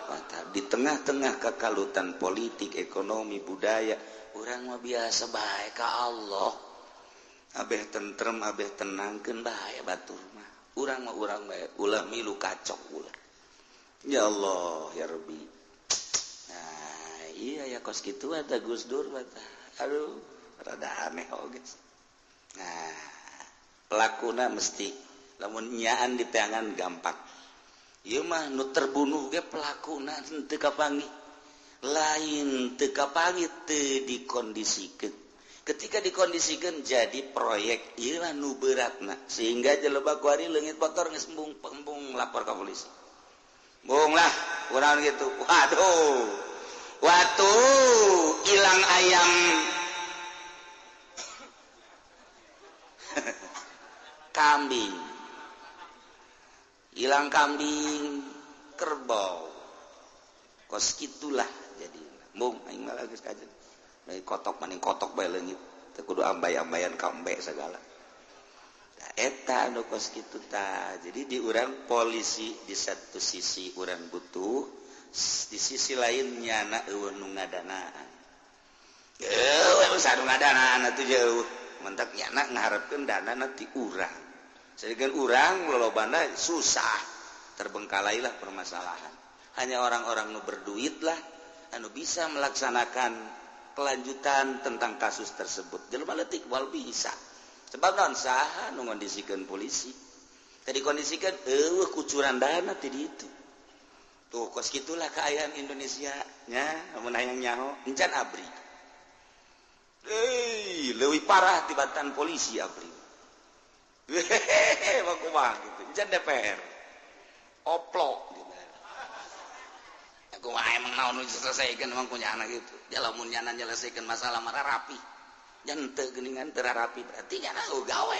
wa taala di tengah-tengah kakalutan politik ekonomi budaya urang mah biasa bae ka Allah abeh tentrem abeh tenangkeun bae batur mah urang bae ulah milu kacok ulah ya Allah ya Rabbi nah iya ya kos kitu ada Gus Dur bata aduh rada aneh oge nah pelakuna mesti lamun nyaan di tangan gampang ieu mah nu terbunuh ge pelakuna teu kapanggih lain teu kapanggih teu dikondisikeun ketika dikondisikan jadi proyek ieu nu beratna sehingga jeleba kuari leungit motor geus embung lapor ka polisi bung lah urang gitu waduh ilang ayam kambing hilang kambing kerbau kos gitulah jadi bung aing malah geus kajen dari kotok maning kotok bae leungit teu kudu ambay-ambayan ka embe segala nah eta anu kos kitu tah jadi di urang polisi di satu sisi urang butuh di sisi lain nyana eueuh nu ngadanaan usah nu ngadanaan atuh jeuh mentak nyana ngaharepkeun danana ti urang sadegan urang lolobana susah terbengkalailah permasalahan hanya orang-orang nu berduit lah anu bisa melaksanakan kelanjutan tentang kasus tersebut jelema leutik wal bisa sebab naon saha nu ngondisikeun polisi tadi kondisikan eueuh kucuran dana ti ditu tuh kos gitulah keayaan Indonesia nya mun hayang nyaho encan abri leuwih parah tibatan polisi abri kumaha gitu encan DPR oplok gitu aku mah emang naon diselesaikan emang punya anak gitu jalamun nyana nyelesaikan masalah marah rapi jangan teu geuningan teu rapi berarti nyana gawe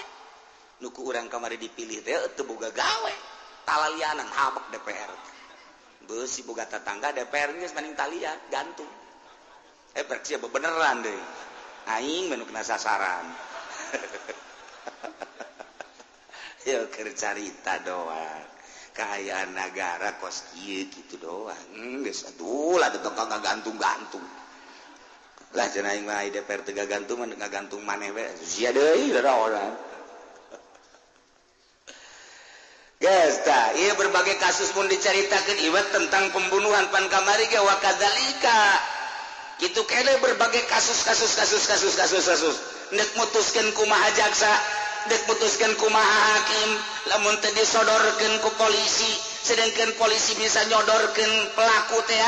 nu ku urang kamari dipilih teh teu boga gawe talalianan habak DPR beusi boga tetangga DPR geus maning talian gantung berarti beneran deh aing menu kena sasaran ya keur carita doang kaayaan negara kos kieu kitu doang geus atuh lah tetep ngagantung-gantung lah cenah aing mah DPR teu gagantung mah ngagantung maneh we sia deui orang guys tah ieu berbagai kasus pun dicaritakeun ieu tentang pembunuhan pan kamari ge wa kadzalika kitu kene berbagai kasus nek mutuskeun kumaha jaksa dek putuskeun kumaha hakim lamun teu disodorkeun ku polisi sedangkan polisi bisa nyodorkeun pelaku teh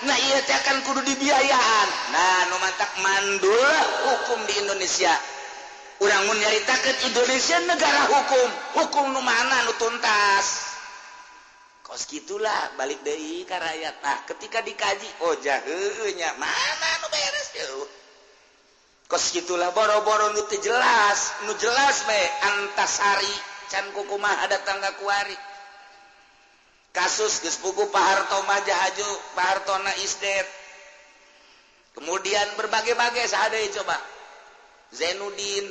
nah ieu teh kan kudu dibiayaan nah nu mantak mandul hukum di Indonesia urang mun nyaritakeun Indonesia negara hukum nu mana nu tuntas kos gitulah balik deui ka rakyat nah ketika dikaji oh jah heueuh nya mana nu beres yeuh kos gitulah boro-boro nu teu jelas we antasari can kukumaha datang ka kuari kasus geus pugu Pak Harto Majahaju Pak Hartona Isdet kemudian berbagai-bagai sahadeui coba Zainuddin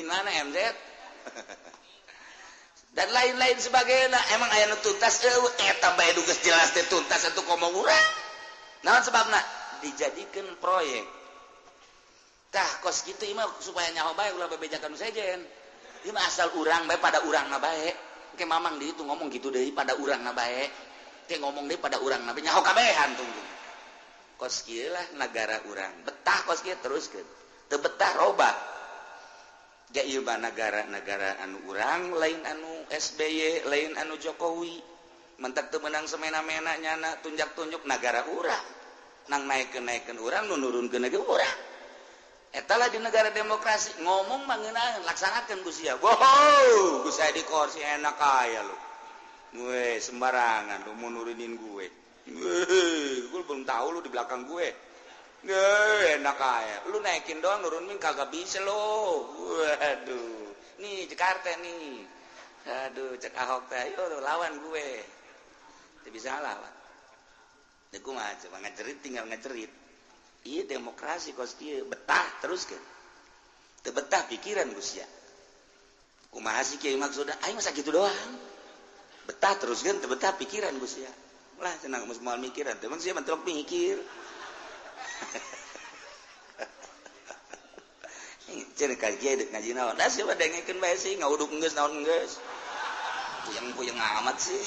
mana MZ dan lain-lain sebagainya emang aya nu tuntas eta bae geus jelas teh tuntas atuh ngomong urang naon sebabna dijadikeun proyek tah kos kitu imah supaya nyaho bae ulah bebejakan sejen ieu mah asal urang bae pada urangna bae ke mamang di itu ngomong gitu deui pada urangna bae ke ngomong deui pada urangna bae nyaho kabehan tunggu kos kieu lah negara urang betah kos kieu teruskeun teu betah robah ja ieu mah negara anu urang lain anu SBY lain anu Jokowi mentek teu meunang semena-mena nyana tunjak-tunjuk negara urang nang naikeun urang nu nurunkeun ge urang eta lah di negara demokrasi ngomong mah ngeunaan laksanakeun ku sia wow ku saya di kursi enak aya lu we sembarangan lu mau nurunin gue gue belum tahu lu di belakang gue enak aya lu naikin doang nurunin kagak bisa lo waduh nih Jakarta nih aduh cek Ahok teh ayo lawan gue teu bisa lawan teu kumaha coba ngacerit tinggal ngacerit iya demokrasi kos kieu betah terus kan teu betah pikiran Gus ya kumaha sih kieu maksudna aing mah sakitu doang betah terus kan teu betah pikiran Gus ya lah cenah geus moal mikiran teh mah sia mentelok mikir cenah ka kieu deuk ngaji naon da sia mah dengekeun bae sih ngauduk geus naon geus puyeng amat sih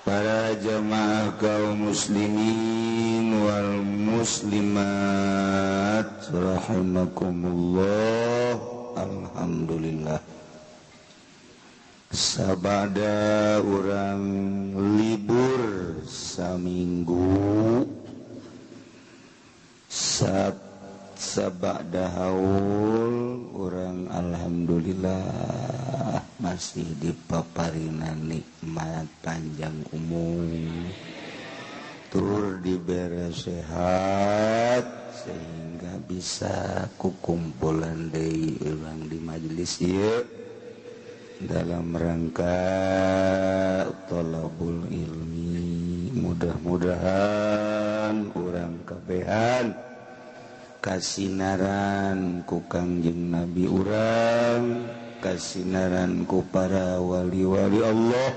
para jamaah kaum muslimin wal muslimat rahimakumullah alhamdulillah sabada urang libur saminggu sabada haul urang alhamdulillah masih dipaparina nikmat panjang umur tur dibere sehat sehingga bisa kukumpulan deui urang di majelis ieu dalam rangka thalabul ilmi mudah-mudahan urang kabehan kasinaran ku Kangjeng Nabi urang kasinaran ku para wali-wali Allah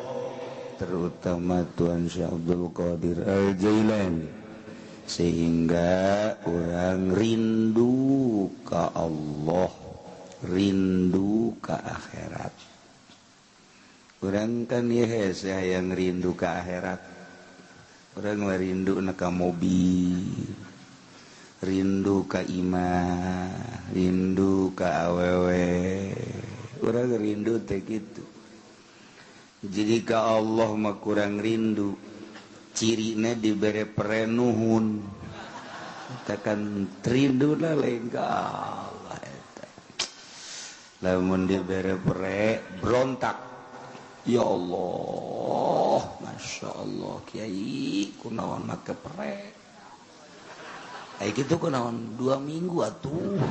terutama Tuan Syekh Abdul Qadir Al-Jailani sehingga orang rindu ka Allah rindu ka akhirat orang kan ya sayang rindu ka akhirat orang rindu ka mobil rindu ka imah rindu ka awewe urang rindu teh kitu jadi ka Allah mah kurang rindu cirina dibere perenuhun tekan rindu lah lain ka Allah eta lamun dibere pere berontak ya Allah masya Allah kiai kunaon make pere ai kitu kunaon 2 minggu atuh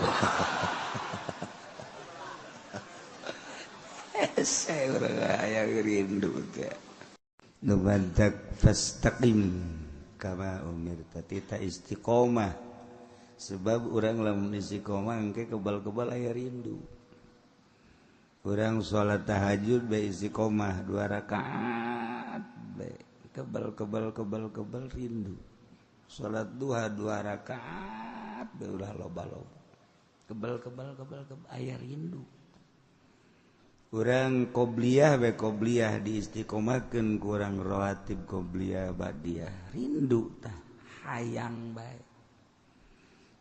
saya urang rindu teh nubadak fastaqim kama umirta tita istiqomah sebab urang lamun istiqomah engke kebal-kebal aya rindu urang salat tahajud bae istiqomah 2 rakaat bae kebal rindu salat duha 2 rakaat bae ulah loba-loba kebal aya rindu urang qobliyah bae qobliyah diistiqomahkeun ku urang rawatib qobliyah badiah rindu tah hayang bae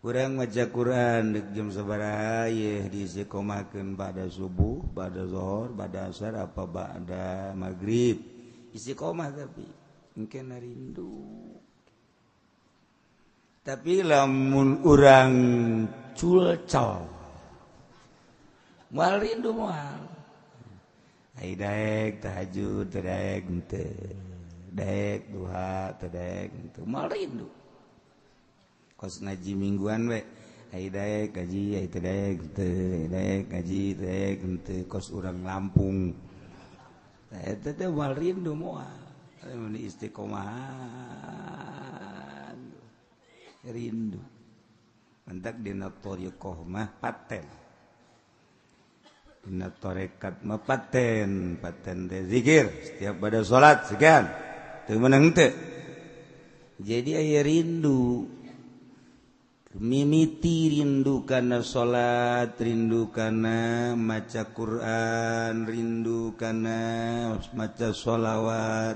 urang maca Quran deuk jam sabaraha ye diistiqomahkeun ba'da subuh ba'da zuhur ba'da asar apa ba'da maghrib istiqomah tapi engke rindu tapi lamun urang culcal moal rindu moal ai daek tahajud daek henteu daek duha daek henteu moal rindu kos ngaji mingguan we daek gaji itu daek gaji daek kos urang Lampung eta teh moal rindu moal istiqomah rindu mentak dina thariqah mah paten dina tarekat mah paten teh zikir setiap pada salat sekian teu meunang teu jadi aya rindu mimiti rindu kana salat rindu kana maca Quran rindu kana maca sholawat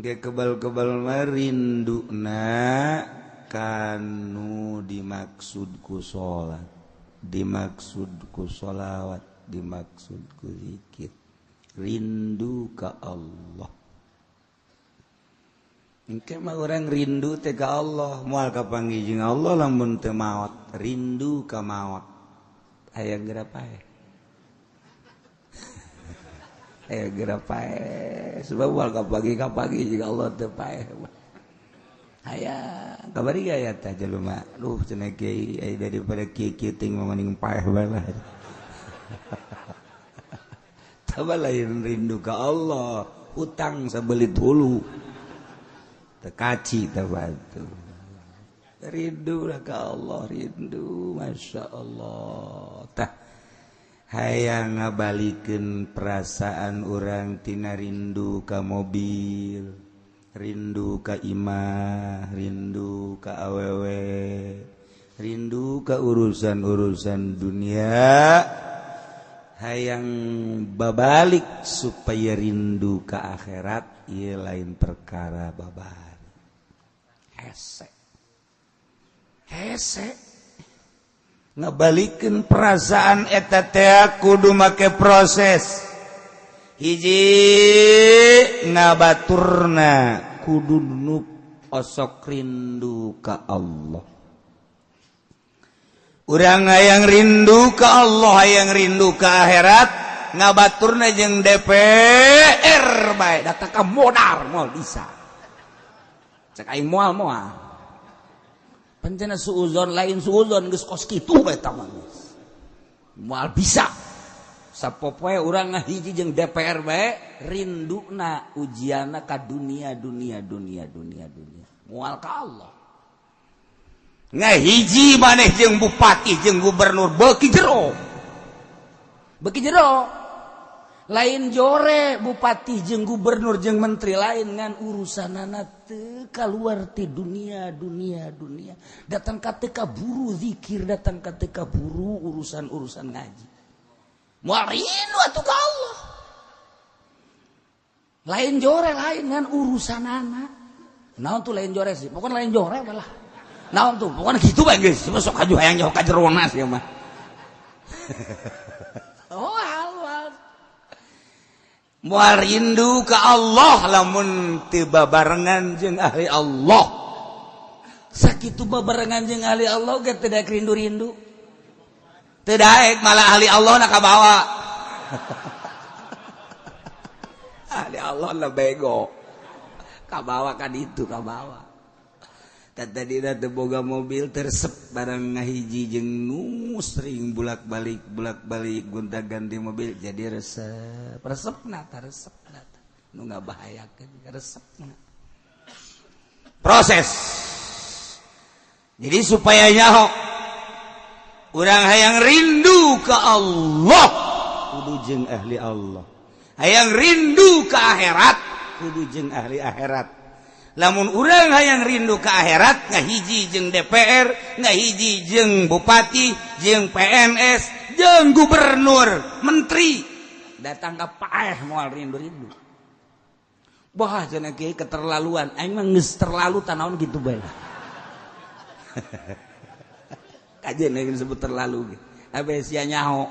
ge kebal-kebal mah rinduna kanu dimaksud ku salat dimaksud ku sholawat dimaksud ku zikir rindu ka Allah. Engke mah urang rindu teh ka Allah, moal kapanggih jeung Allah lamun teu maot, rindu ka maot. Aya geura pae. Aya geura pae. Sebab moal kapanggih jeung Allah teu pae. Aya, kabari aya teh jelema. Duh cenah kiai aya daripada kieu-kieu ting mending pae bae lah. Taba lain rindu ka Allah, utang sabelit hulu. Tekaci tabatu rindu ka Allah rindu masya Allah tah hayang ngabalikeun perasaan urang tina rindu ka mobil rindu ka imah rindu ka awewe rindu ka urusan-urusan dunia hayang babalik supaya rindu ka akhirat ieu lain perkara babari hese ngabalikeun perasaan eta teh kudu make proses hiji ngabaturna kudu nup osok rindu ka Allah urang hayang rindu ka Allah hayang rindu ka akhirat ngabaturna jeung DPR bae datang ka modar moal bisa cek aing moal pancena suuzon lain suuzon geus kos kitu eta mah moal bisa sapopoe urang ngahiji jeung DPR bae rinduna ujianna ka dunia moal ka Allah ngahiji maneh jeung bupati jeung gubernur beuki jero lain jore bupati jeung gubernur jeung menteri lain ngan urusanana teu kaluar ti dunia datang ka teu kaburu zikir datang ka teu kaburu urusan ngaji moal rindu atuh ka Allah lain jore lain ngan urusanana naon tuh lain jore sih pokona lain jore lah naon tuh pokona kitu bae geus sok aju hayang jauh ka jerona sih mah oh moal rindu ka Allah lamun teu babarengan jeung ahli Allah sakitu babarengan jeung ahli Allah ge teu daek rindu-rindu teu daek malah ahli Allah na kabawa ahli Allah na bego kabawa ka ditu kabawa tadina teu boga mobil tersep barang ngahiji jeung nu sering bulak-balik gonta-ganti mobil jadi resepna nu ngabahayakeun resepna proses jadi supaya nyaho urang hayang rindu ka Allah kudu jeung ahli Allah hayang rindu ka akhirat kudu jeung ahli akhirat lamun urang hayang rindu ka akhirat ngahiji jeung DPR ngahiji jeung bupati jeung PNS jeung gubernur menteri datang ka paeh moal rindu-rindu bah cenah kieu keterlaluan aing mah geus terlalu tanaon kitu bae kajian yang disebut terlalu abe sia nyaho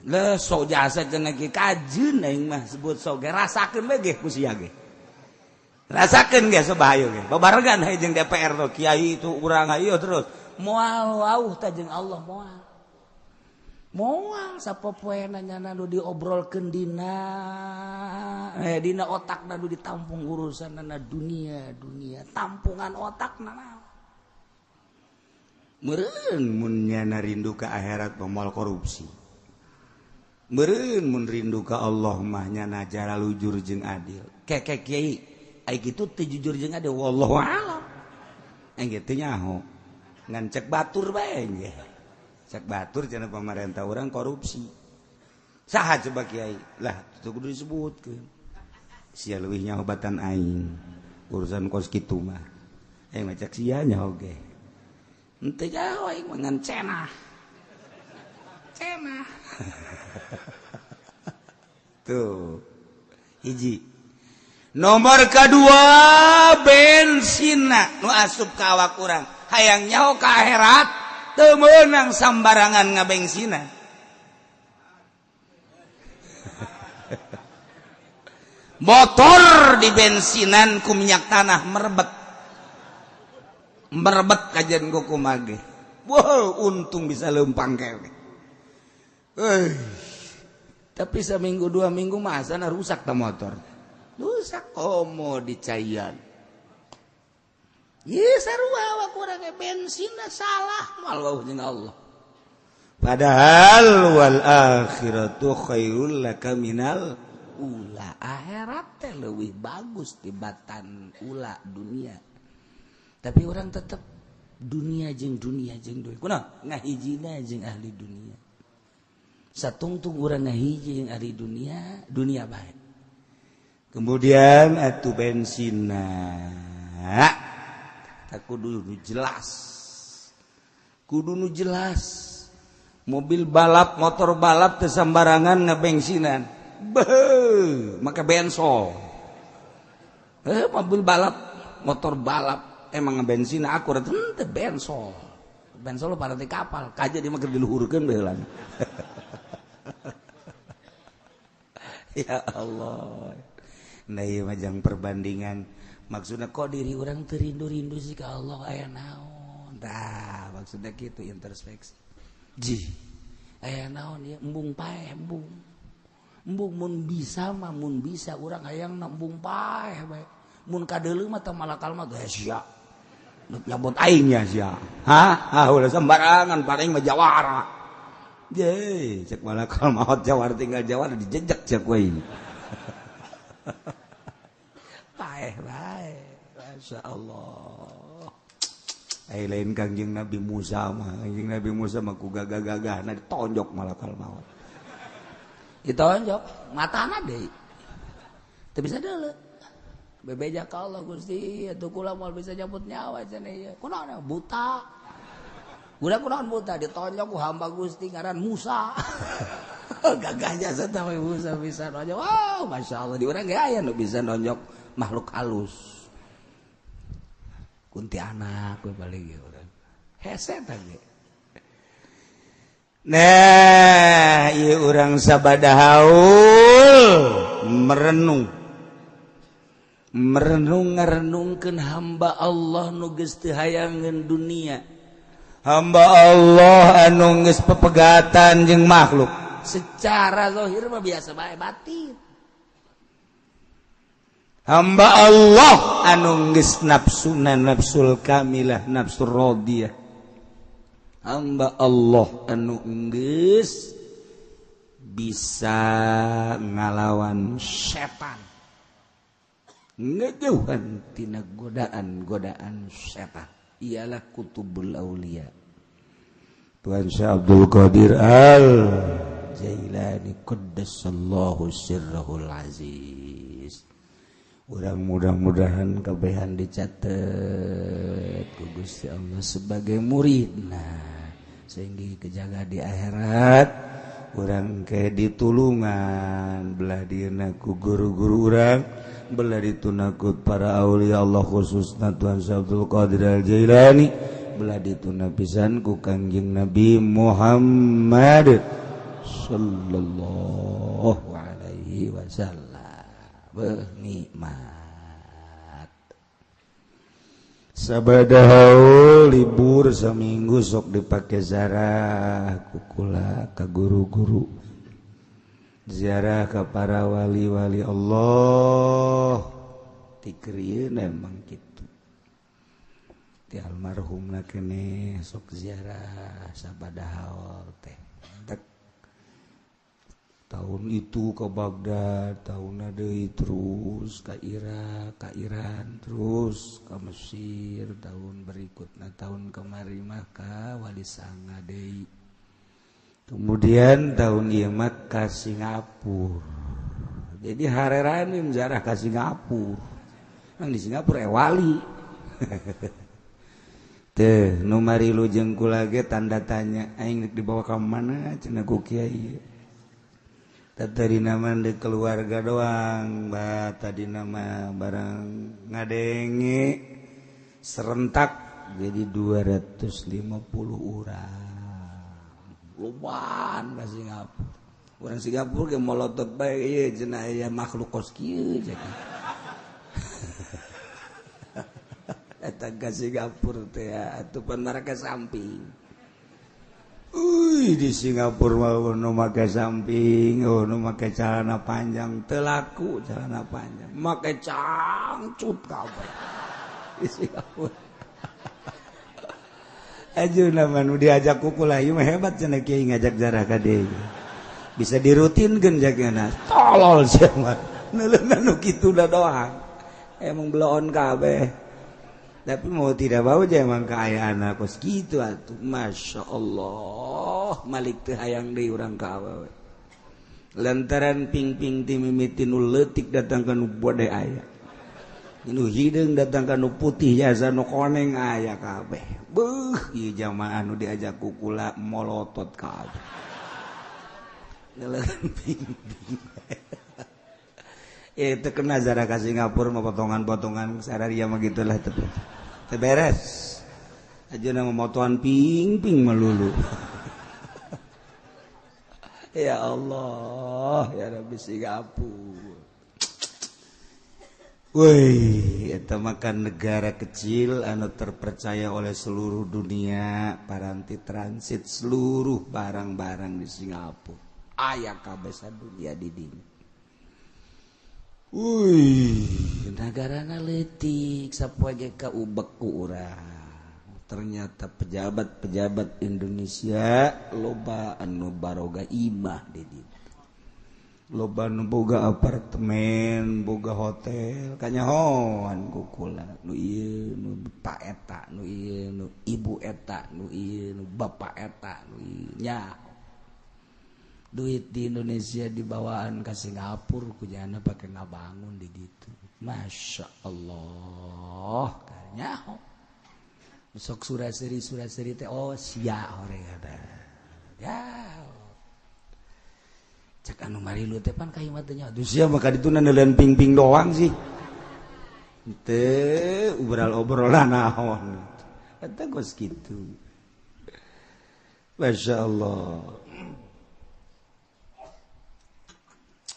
le sok jasa cenah kieu kajeun aing mah sebut sok ge rasakeun bae ge ku sia ge rasakeun ge sabahayu ge babarengan hayu jeung DPR tuh kiai itu urang hayu terus moal wauh ta jeung Allah moal sapopoe nanyana nu diobrolkeun dina otakna nu ditampung urusanna dunia tampungan otakna meureun mun nyana rindu ka akhirat moal korupsi. Meureun mun rindu ka Allah mah nyana jara lujur jeung adil. Keke kiai ai kitu teu jujur jeung adil wallahu a'lam. Engge teu nyaho. Ngan cek batur bae nya. Cek batur cenah pamarentah urang korupsi. Saha coba kiai? Lah teu kudu disebutkeun. Sia leuwih nyaho batan aing. Urusan kos kitu mah. Macak sia nyaho ge. Henteu nyaho aing mah ngan cenah. Cenah. Tuh. Hiji. Nomor kedua bensina nu asup ka awak urang. Hayang nyaho ka akhirat teu meunang sambarangan ngabensina. Motor di bensinan ku minyak tanah merebet kajian ku kumage. Wow, untung bisa lempang kewe. Tapi seminggu 2 minggu masa rusak ta motor. Rusak komo di caian. Ye sarua awak urang bensinna salah malah jeung Allah. Padahal wal akhiratu khairul laka minal ula. Akhirat teh leuwih bagus tibatan ula dunia. Tapi orang tetap dunia jeung dunia jeung dunia. Kunaon? Ngahijina jeung ahli dunia. Satungtung urang ngahiji jeung ahli dunia, dunia bae. Kemudian atuh bensinna. Kudu nu jelas. Kudu nu jelas. Mobil balap, motor balap teu sambarangan ngabensinan. Beuh, maka bensol. Mobil balap, motor balap emang ngabensin akurat teu bensol. Bensol pada di kapal, kaja di mah keur diluhurkeun baheula. Ya Allah. Nah ieu majang perbandingan. Maksudna kok diri orang teu rindu-rindu sih ka Allah aya naon. Tah, maksudna kitu introspeksi. Ji. Aya naon ieu embung paeh embung. Embung mun bisa mah mun bisa urang hayang embung paeh bae. Mun kadeuleu mah teu malakal mah geus sia. Nyabot aing nya sia. Hah? Ulah sembarangan paling mah jawara. Ye, cek malakal maot jawara tinggal jawara dijejek cek we. Paeh bae. Masyaallah. Ai lain Kangjeng Nabi Musa mah. Kangjeng Nabi Musa mah ku gagah-gagahna ditonjok malakal maut. Ditonjok matana deui. Teu bisa deuleu. Bebeja ka Allah Gusti, atuh kula moal bisa nyabut nyawa cenah ieu. Kunaon buta. Udah kunaon buta ditonjok ku hamba Gusti ngaran Musa. Gagahnya satah Musa bisa nonjok. Wow, masyaallah di urang ge aya nu bisa nonjok makhluk halus. Kuntilanak we balik ge urang. Hese tah ge. Nah, ieu urang sabada haul merenung ngarenungkeun hamba Allah nu geus teu hayangeun dunia. Hamba Allah anu geus pepegatan jeung makhluk. Secara zahir mah biasa bae batin. Hamba Allah anu geus nafsuna nafsul kamilah nafsul radiyah. Hamba Allah anu geus bisa ngalawan setan. Ngejauhan tina godaan setan. Ialah kutubul aulia. Tuan Syekh Abdul Qadir Al-Jailani qaddasallahu sirrahul aziz. Urang mudah-mudahan kabehan dicatet ku Gusti Allah sebagai muridna sehingga kejaga di akhirat urang ke ditulungan belah dieuna ku guru-guru urang belah ditunakut para aulia Allah khususna Tuan Syekh Abdul Qadir Al-Jailani belah dituna pisan ku Kangjeng Nabi Muhammad sallallahu alaihi wasallam. Nikmat sabada haul libur saminggu sok dipake ziarah kukula ka guru-guru ziarah ka para wali-wali Allah tikrieu emang kitu ti almarhum kene sok ziarah sabada haul teh tahun itu ke Baghdad, tahun deui terus ke Irak, ke Iran, terus ke Mesir, tahun berikutnya tahun kemari mah ka Wali Sanga deui. Kemudian tahun ieu mah ka Singapura. Jadi harerane ziarah ka Singapura. Nang di Singapura wali. Teh nu marilu jeung kula ge tanda tanya aing rek dibawa ka mana cenah ku kiai. Tadi nama di keluarga doang, tadi nama barang ngadenge serentak jadi 250 orang. Lumayan ke Singapura. Orang Singapura ke molotot baik ieu cenah aya makhluk kos kieu jadi. Eta ke Singapura teh atuh pan maraka samping. Di Singapura mah nu make samping, nu make celana panjang, teu laku celana panjang, make cangcut kabeh. Di Singapura. Ajeuna mah nu diajak kukula ieu mah hebat cenah kiai ngajak zarah ka deui. Bisa dirutinkeun jagana. Tolol sia mah. Neuleuna nu kitu da doang. Emang bloon kabeh. Tapi mau tidak mau aja emang keayaan kos gitu atuh. Masya Allah malik teu hayang deui urang ka awewe. Lantaran ping-ping ti mimiti nu leutik datang ka nu bodeh aya. Nu hideung datang ka nu putih jasa nu koneng aya kabeh. Beuh ieu jamaah nu diajak ku kula molotot kabeh. Ngeuleun ping-ping. Itu kena zarah ka Singapura mah potongan-potongan sararia mah gitulah teu beres. Ajeuna mah motoan ping-ping melulu. Ya Allah, ya Rabbi Singapura. Woi, eta mah kan negara kecil anu terpercaya oleh seluruh dunia, paranti transit seluruh barang-barang di Singapura. Aya kabeh sadunya di dieu. Negarana leutik sapoe ge ka ubek ku urang. Ternyata pejabat-pejabat Indonesia loba anu baroga imah di dieu. Loba anu boga apartemen, boga hotel, kanyahoan ku kula. Nu ieu nu bapak eta, nu ieu nu ibu eta, nu ieu nu bapak eta, nu ieu nya. Duit di Indonesia dibawaan ke Singapura kujana pakai ngabangun di ditu. Masya Allah kanyaho. Sok suraseri teh oh sia horeng ada. Ya. Cek anu marilu teh pan ka imah teh nya. Duh sia mah ka ditu naneuleun ping-ping doang sih. Teu obrol-obrolan naon. Eta geus kitu. Masya Allah.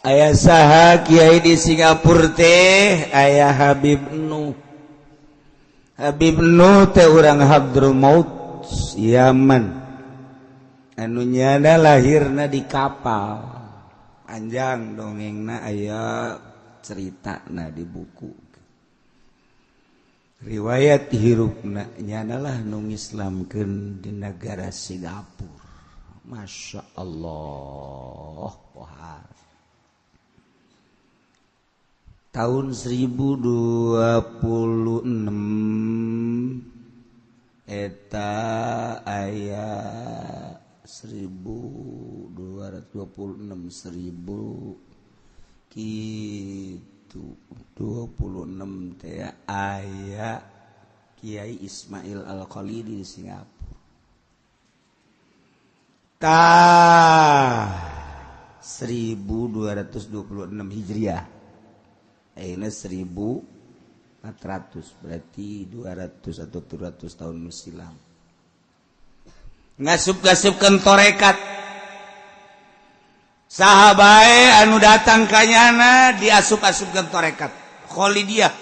Ayah saha kiai di Singapura teh ayah Habib Nuh. Habib Nuh teh urang Hadramaut Yaman. Anu nyana lahirna di kapal. Panjang dongengna aya ceritana di buku. Riwayat hirupna nyana lah nu ngislamkeun di negara Singapura. Masya Allah. Wah. Tahun 1026 eta aya 1226 kitu 26 teh aya Kiai Ismail Al-Khalidi di Singapura. Tah 1226 Hijriah. Ini 1400 berarti 200 atau 300 tahun silam. Ngasup-ngasupkeun torekat. Sahabae anu datang ka nyana diasup-asupkeun torekat. Khalidiyah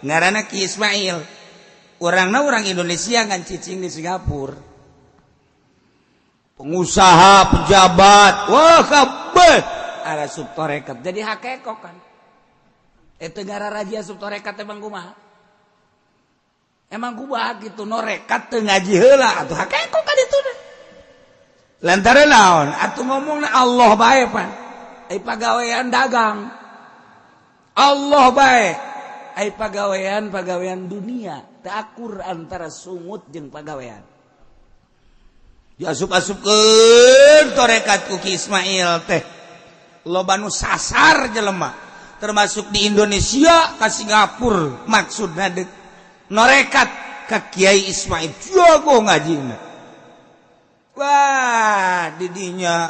ngaranna Ki Ismail. Urangna urang Indonesia ngan cicing di Singapura. Pengusaha, pejabat, wah kabeh ada asup torekat. Jadi hakeko kan. Eta gara raja asup torekat teh bang kumaha? emang kumaha kitu norekat teu ngaji heula atuh hakeko ka ditu deh. Lantaran naon? Atuh ngomongna Allah bae pan. Ai pagawean dagang. Allah bae. Ai pagawean dunia. Teu akur antara sungut jeung pagawean. Diasup-asupkeun torekat ku Ki Ismail teh. Loba nu sasar jelema. Termasuk di Indonesia ka Singapura maksudna deuk norekat ka Kiai Ismail jago ngajina. Wah, didinya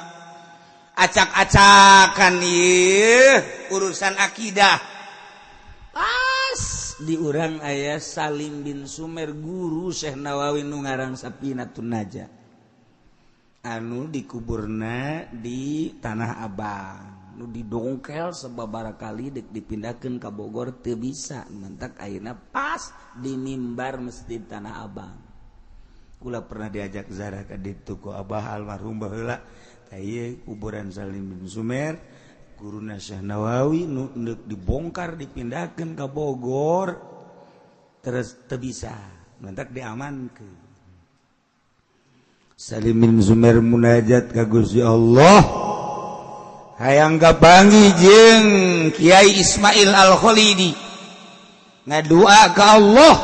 acak-acakan ieu urusan akidah. Pas di urang aya Salim bin Sumer guru Syekh Nawawi nu ngarang Safinatun Najah. Anu dikuburna di Tanah Abang. Nu didongkel sababaraha kali dek dipindahkeun ka Bogor teu bisa mentak ayeuna pas di mimbar Masjid Tanah Abang. Kula pernah diajak ziarah ka ditu ku Abah almarhum baheula tah ieu kuburan Salim bin Sumer guruna Syekh Nawawi nu dibongkar dipindahkeun ka Bogor terus teu bisa mentak diamankeun. Salim bin Sumer munajat ka Gusti Allah hayang gabangi jeung Kiai Ismail Al-Khalidi ngadua ka Allah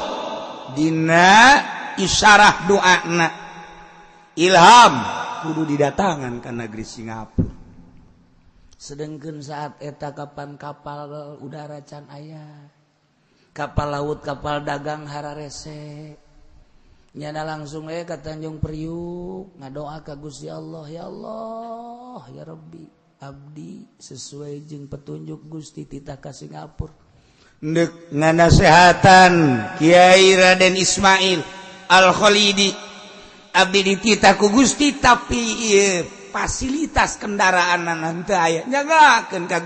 dina isyarah doana ilham kudu didatangan ka negeri Singapura. Sedengkeun saat eta kapan kapal udara can aya, kapal laut kapal dagang hararese, nyana langsung ka Tanjung Priuk ngadoa ka Gusti Allah, ya Allah ya Rabbi abdi sesuai jeung petunjuk Gusti titah ka Singapura neuk nganasehatan Kiai Raden Ismail Al-Khalidi abdi dititah ku Gusti tapi fasilitas kendaraan teu aya nyagakeun ka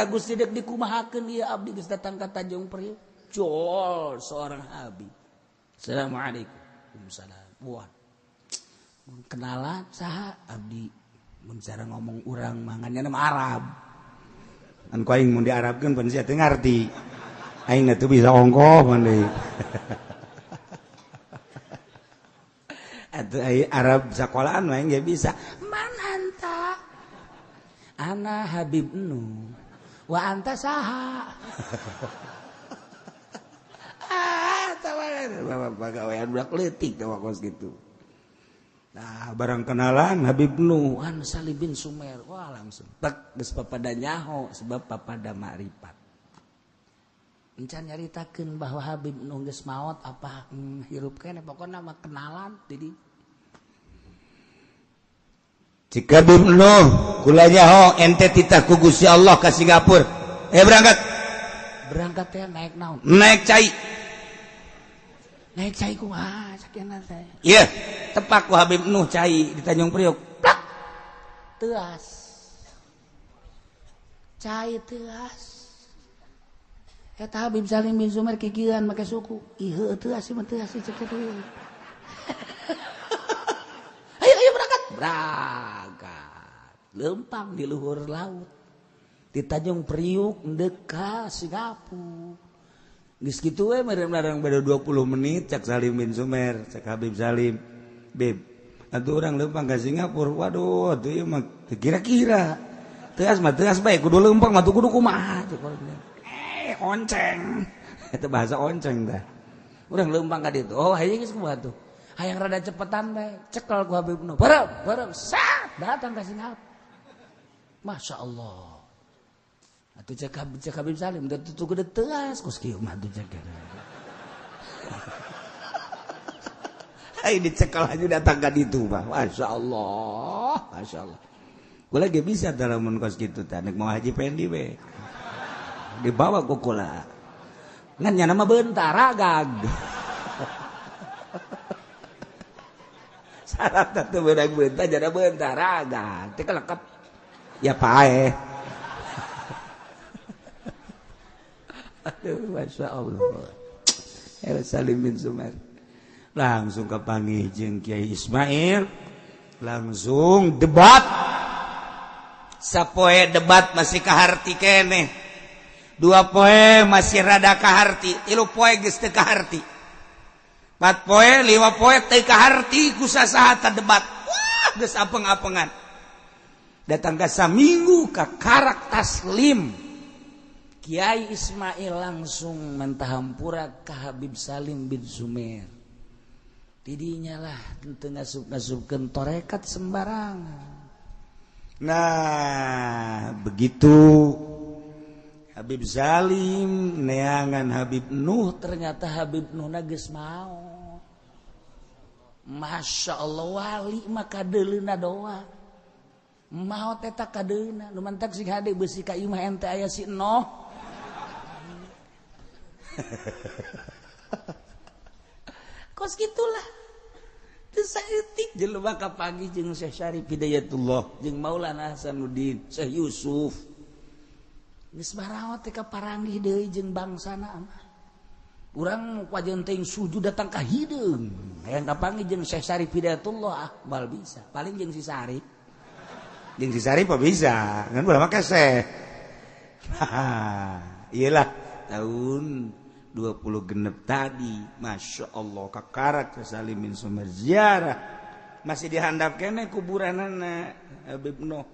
Gusti deuk dikumahakeun ieu abdi geus datang ka Tanjung Priuk jol seorang habib. Assalamualaikum. Salam. Wah. Kenalan saha abdi mun cara ngomong urang mangannya nama Arab. An ku aing mun diarabkeun pan sia teu ngarti. Aing teu bisa ongkoh mun deui. Atuh ai Arab sakolahan mah aing ge bisa. Man anta? Ana Habib Nu. Wa anta saha? Pagawean budak leutik teh wakos gitu. Nah, barang kenalan Habib Nu, an Salim bin Sumer. Wah, langsung tek geus papada nyaho sebab papada makrifat. Encan nyaritakeun bahwa Habib Nu geus maot apa hirup keneh pokona mah kenalan jadi. Cik Habib Nu, kula nyaho ente titah ku Gusti Allah ka Singapura. Berangkat. Berangkat teh naik naon? Naik cai. Naik cai kumaha sakiana teh? Ieu, tepak ku Habib Nuh cai di Tanjung Priok. Plak. Teuas. Cai teuas. Eta Habib Salim bin Sumer kikieuan make suku. Ieu teuas mah teuas cek kitu. Ayo berangkat. Berangkat. Lempang di luhur laut. Di Tanjung Priuk dekat Singapura. Geus kitu we merem-merem beda 20 menit cak Salim bin Sumer, cak Habib Salim. Beb, atuh urang lempang ka Singapura. Waduh, atuh ieu mah kira-kira. Teuas bae kudu lempang mah kudu kumaha tuh. Onceng. Eta bahasa onceng teh. Urang lempang ka ditu. Oh, hayang geus kumaha tuh. Hayang rada cepetan bae. Cekel ku Habib Nu. Bareng sat datang ka Singapura. Masya Allah. Atuh cek Habib Salim tuh gede teas kos kieu mah atuh cek. Ai dicekal aja datang ka ditu mah. Masyaallah, masyaallah. Kula ge bisa dalam mun kos kitu teh nek mau haji pendi we. Dibawa ku kula. Ngan nya nama beuntar agag. Syarat teh beunang beuntar jana beuntar agag. Teh kelekep. Ya pae. Aduh, Masya Allah. Salim bin Sumer langsung kepanggih jeung Kiai Ismail, langsung debat. Sapoe debat masih kaharti keneh. 2 poe masih rada kaharti 3 poe geus teu kaharti 4 poe 5 poe teu kaharti kusaha debat wah geus apeng-apengan datang ka saminggu ka karak taslim Kiai Ismail langsung mentahampura ka Habib Salim bin Sumer tidinya lah teu ngasup-ngasupkeun torekat sembarangan. Nah begitu Habib Salim neangan Habib Nuh ternyata Habib Nuh geus mau. Masya Allah wali mah kadeulina doa. Mau teta kadeulina nu mantak sing hade beusi ka imah ente aya si Noh. Kos gitulah. Teu saeutik jelema kapagi jeung Syekh Syarif Hidayatullah jeung Maulana Hasanuddin, Syekh Yusuf. Geus baraot teh ka paranggih deui jeung bangsana mah. Urang pajeun teh sujud datang ka hideung. Hayang kapanggih jeung Syekh Syarif Hidayatullah bal bisa. Paling jeung si Syarif. Jeung si Syarif mah bisa, ngan ulah make Syekh. Iyalah tahun 20 genep tadi Masya Allah kakarak ke Salim bin Sumer ziarah masih dihandap kene kuburanana Habib Nuh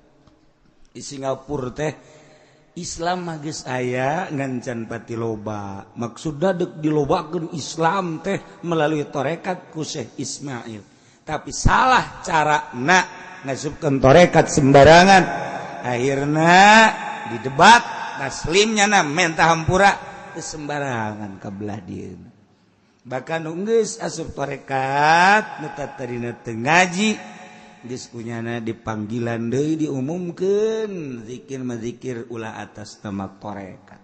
di Singapura teh Islam mah geus aya ngan pati loba maksudna deuk dilobakeun Islam teh melalui tarekat ku Syekh Ismail tapi salah carana ngasupkeun tarekat sembarangan akhirna di debat taslimnya na mentah hampura sembarangan kabelah dia bahkan geus asup tarekat nu tatarina teu ngaji geus kunyana dipanggilan deui diumumkeun zikir mazikir ulah atas nama tarekat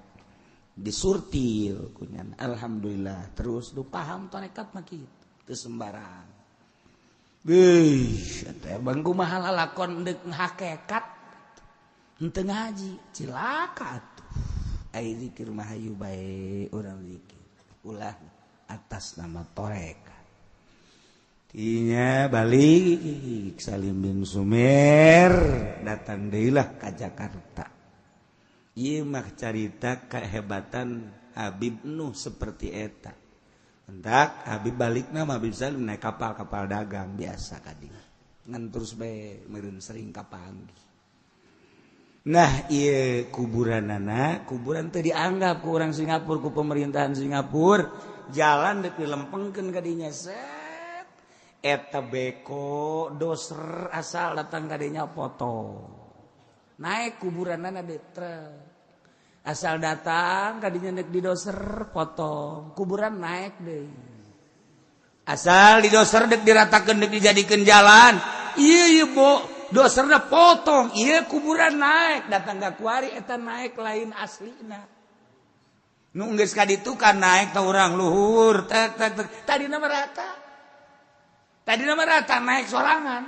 disurtil kunyana alhamdulillah terus du paham tarekat mah kitu teu sembarang geus eta bang kumaha lalakon deuk hakikat henteu ngaji cilaka ai zikir mahayu bae urang zikir ulah atas nama tarekat tinya balik Salim bin Sumer datang deui lah ka Jakarta ieu mah carita kehebatan Habib Nuh seperti eta hendak Habib balikna mah Habib Salim naik kapal dagang biasa ka dieu ngan terus bae meureun sering kapanggih. Nah iya kuburanana kuburan teh dianggap ku orang Singapura ku pemerintahan Singapura jalan dek dilempengkeun ka dinya set eta beko doser asal datang ka dinya foto naik kuburanana dek asal datang ka dinya dek di doser foto kuburan naik deui asal di doser dek diratakeun dek dijadikeun jalan iya bo doserna potong iya kuburan naik datang ka kuari eta naik lain aslina nu geus ka ditu kan naik ta urang luhur tek tadina merata naik sorangan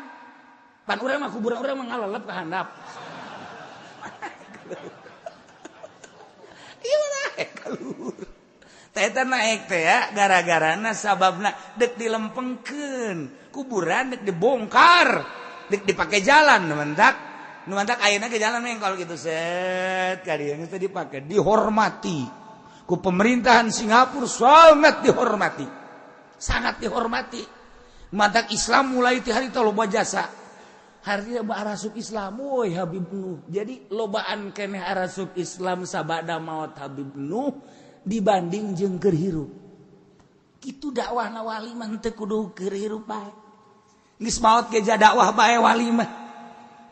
pan urang mah kuburan urang mah ngalelep ka handap ieu naik ka luhur eta naik teh ya gara-garana sababna deuk dilempengkeun kuburan deuk dibongkar dipakai jalan nu mantak ayeuna ke jalan meng kalau gitu set kali yang itu dipakai dihormati ku pemerintahan Singapura sangat dihormati mantak Islam mulai ti hari teh loba jasa hari arasuk Islam woi Habib Nuh jadi lobaan keneh arasuk Islam sabada maot Habib Nuh dibanding jeung keur hirup kitu dakwahna wali mah teu kudu keur hirup bae geus maot ge dakwah bae wali mah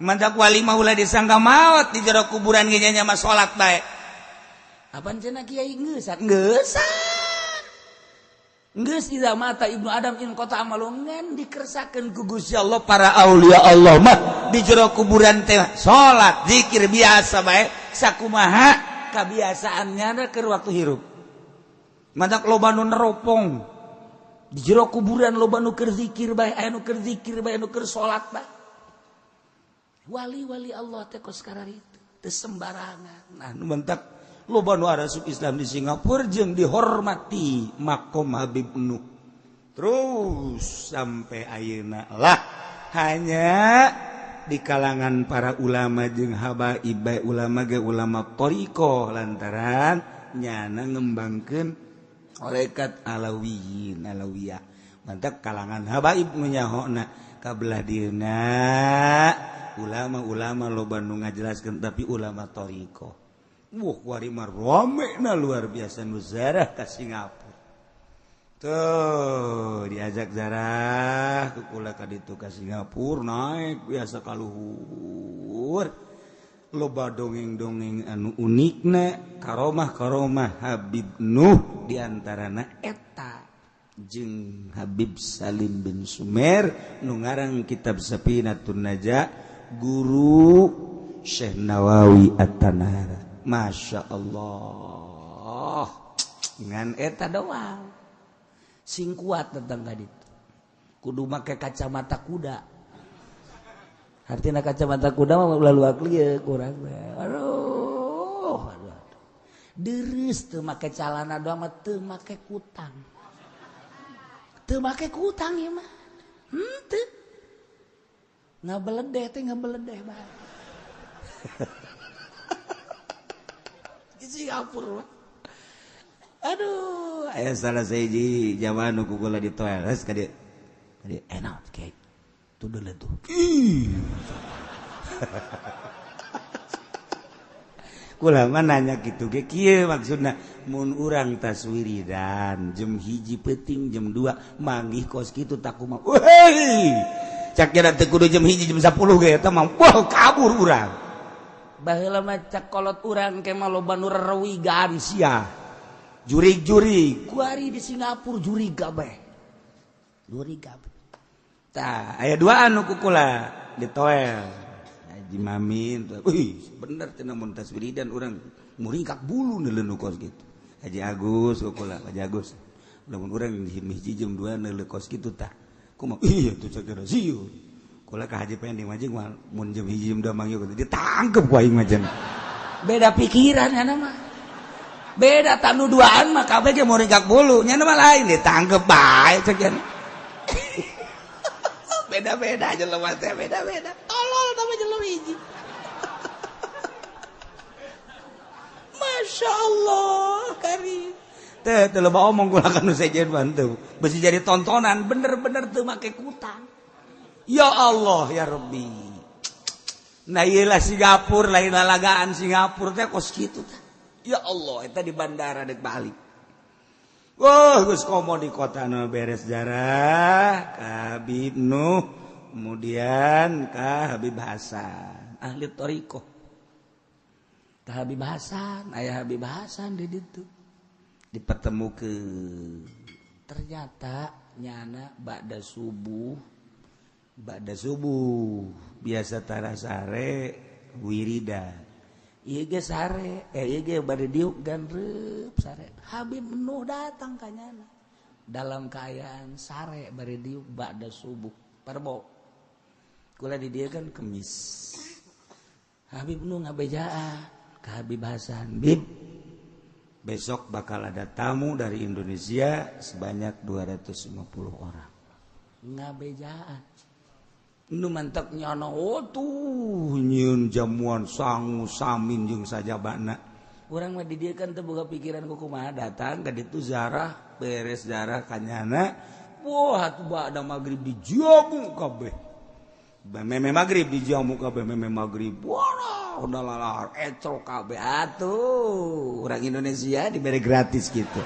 mantak wali mah ulah disangka maot di jero kuburan ge nya mah salat bae apaan cenah kiai geus iza mata ibnu adam in qata amalun ngan dikersakeun ku Gusti Allah para aulia Allah mah di jero kuburan teh salat zikir biasa bae sakumaha kabiasaannya keur waktu hirup mantak loba nu neropong di jero kuburan loba nu keur zikir bae aya nu keur zikir bae nu keur salat bae wali-wali Allah teh kos kararitu teu sembarangan nah nu mentak loba nu arasuk Islam di Singapura jeung dihormati makom Habib Nuh terus sampai ayeuna lah hanya di kalangan para ulama jeung habaib ulama ge ulama thariqah lantaran nyana ngembangkeun harekat alawiyin alawiyah mantap kalangan habaib nu nyahona kabelah dieuna ulama-ulama loba nu ngajelaskeun tapi ulama thariqah wari mah ramena luar biasa nu zarah ka Singapura tuh diajak zarah kukula ka ditu ka Singapura naik biasa kaluhur loba dongeng-dongeng anu unikna karomah-karomah Habib Nuh diantarana eta jeung Habib Salim bin Sumer nu ngaran kitab Safinatun Najah guru Syekh Nawawi At-Tanara Masya Allah ngan eta doang sing kuat tentang itu kudu make kacamata kuda artinya kacamata kuda mah lalu akli kurang aduh deres teu make calana doang mah teu make kutang ya mah teu ngabeledeh bae Singapura aduh aya salah sahiji jamaah nu kukula di toilet ka dieu enak kayak tu deuleu tuh kula mah nanya kitu ge kieu maksudna mun urang taswiridan jam 1 peuting jam 2 manggih kos kitu tak kumaha weuy cak jana teu kudu jam 1 jam 10 ge eta mah wah kabur urang baheula mah cak kolot urang ke mah loba nu rerewigan sia jurig kuari di Singapura jurig kabeh tah aya dua anu kukula di toel Haji Mamin bener cenah mun taswiridan urang muringkak bulu neuleuh kos kitu Haji Agus kukula Haji Agus lamun urang hiji jam 2 neuleuh kos kitu tah kumaha iya tuh cakera sieu kula ka Haji Pending mah jeung mun jam 1 jam 2 mangyo ditangkep ku aing mah beda pikiran nya mah beda tanu duaan mah kabeh ge muringkak bulu nya mah lain ditangkep bae cek jan beda-beda aja jelema teh beda-beda tolol tapi jelema hiji Masya Allah karim teh loba omong kula kana sejen bantu besi jadi tontonan bener-bener teu make kutang ya Allah ya Rabbi nah ieu lah Singapura lain lalagaan Singapura teh kos kitu teh ya Allah, itu di bandara dek balik. Wah, geus komo di kota nu beres jarah ka Habib Nuh, kemudian ka Habib Hasan, ahli thariqah. Ka Habib Hasan, aya Habib Hasan di ditu. Dipertemukeun. Ternyata nyana ba'da subuh biasa tarasare wiridan. Iya ge sare, iya ge bari diuk ganreup sare. Habib Nuh datang ka nyana. Dalam keadaan sare bari diuk ba'da subuh. Parbo. Kula di dieu kan kemis. Habib Nuh ngabejaan ka Habib Hasan. Bib, besok bakal ada tamu dari Indonesia sebanyak 250 orang. Ngabejaan. Nu mantap nyana tuh nyieun jamuan sangu samin jeung sajabana urang mah di dieu kan teu boga pikiran kumaha datang ka ditu zarah beres zarah ka nyana wah atuh ba'da magrib dijamu kabeh meme magrib dijamu kabeh meme magrib wah udah lalar ecol kabeh atuh urang Indonesia dibere gratis gitu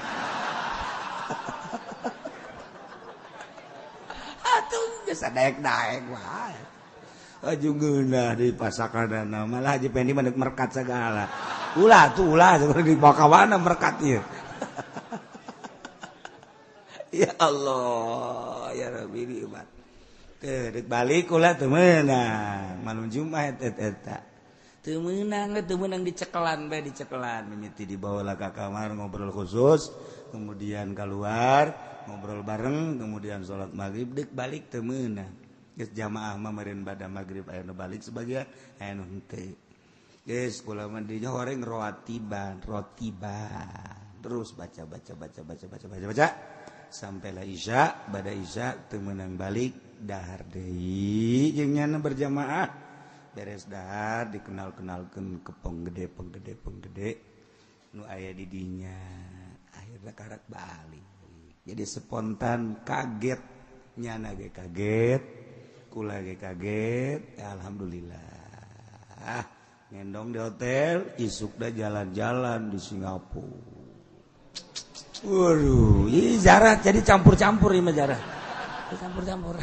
bisa daek-daek wae. Aju geunah di pasakanana malah Haji Pendi mah merkat segala. Ulah seperti di bakawana merkat ieu. Ya Allah, ya Rabbi nikmat. Teu deuk balik ulah teu meunang. Malam Jumat eta. Teu meunang dicekelan bae dicekelan mimiti dibawa ka kamar ngobrol khusus, kemudian keluar ngobrol bareng kemudian sholat maghrib dek balik teu meunang geus jamaah mah meureun bada maghrib aya nu balik sebagian aya nu henteu geus kula mah di horeng rotiban terus baca sampailah isya bada isya teu meunang balik dahar deui jeung nyana berjamaah beres dahar dikenal-kenalkan kepong gede nu aya didinya akhirnya karak Bali jadi spontan kagetnya nage kaget kula ge kaget alhamdulillah ngendong di hotel isuk dah jalan-jalan di Singapura. Waduh, ini jarak jadi campur-campur ini jarak. Campur-campur.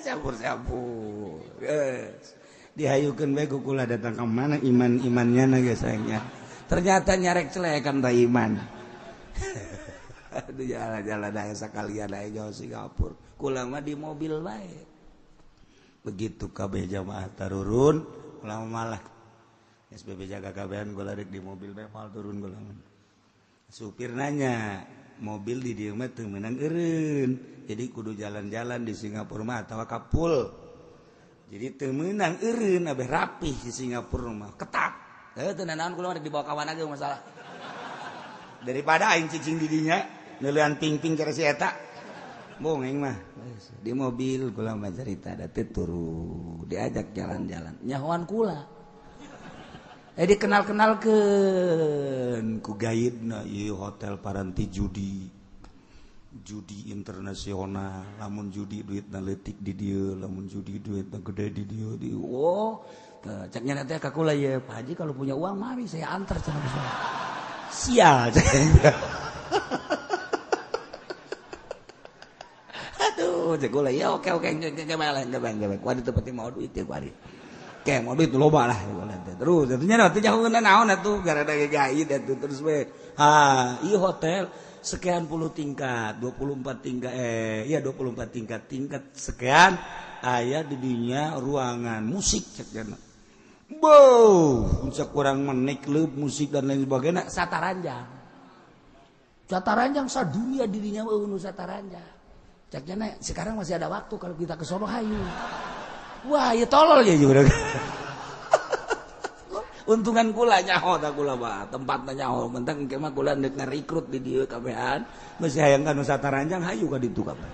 Campur-campur. Yes. Dihayukeun bae ku kula datang ke mana iman-imannya na geus sayangnya. Ternyata nyarek celekan ta iman. Aduh jalan-jalan aya sakalian aya jauh Singapura. Kula mah di mobil bae. Begitu kabeh jamaah tarurun, kula malah SPP jaga kabehan kula rek di mobil bae mal turun kula. Supir nanya mobil di dieu mah teu meunang eureun jadi kudu jalan-jalan di Singapura mah atawa kapul jadi teu meunang eureun abeh rapih di Singapura mah ketat teu naon kula rek dibawa kawan aja masalah daripada aing cicing di dinya neulean ping-ping cara si eta bongeng mah di mobil kula mah cerita da teu turu diajak jalan-jalan nyahoan kula dikenal-kenalkeun ku gaidna ieu hotel paranti judi internasional lamun judi duitna leutik di dieu lamun judi duitna gede di dieu cek nya teh ka kula ye Pak Haji kalau punya uang mari saya antar cenah sial aduh cek kula ya oke kemana kuari teu penting mau duit teh kuari kayak mau duit loba lah terus ternyata nanti jauh naon atuh gara-gara gaid atuh terus we ieu hotel sekian puluh tingkat 24 tingkat 24 tingkat sekian aya di dinya ruangan musik cek jana bow kurang menik leup musik dan lain sebagainya sataranjang sadunia dirinya nu sataranjang cek jana sekarang masih ada waktu kalau kita ke Solo hayu. Wah, ya tolol ya juga. Untungan kula nyaho da kula mah, tempatna nyaho, mentang engke mah kula neuk ngarekrut di dieu kabehan, geus hayang ka nu sataranjang hayu ka ditu kabeh.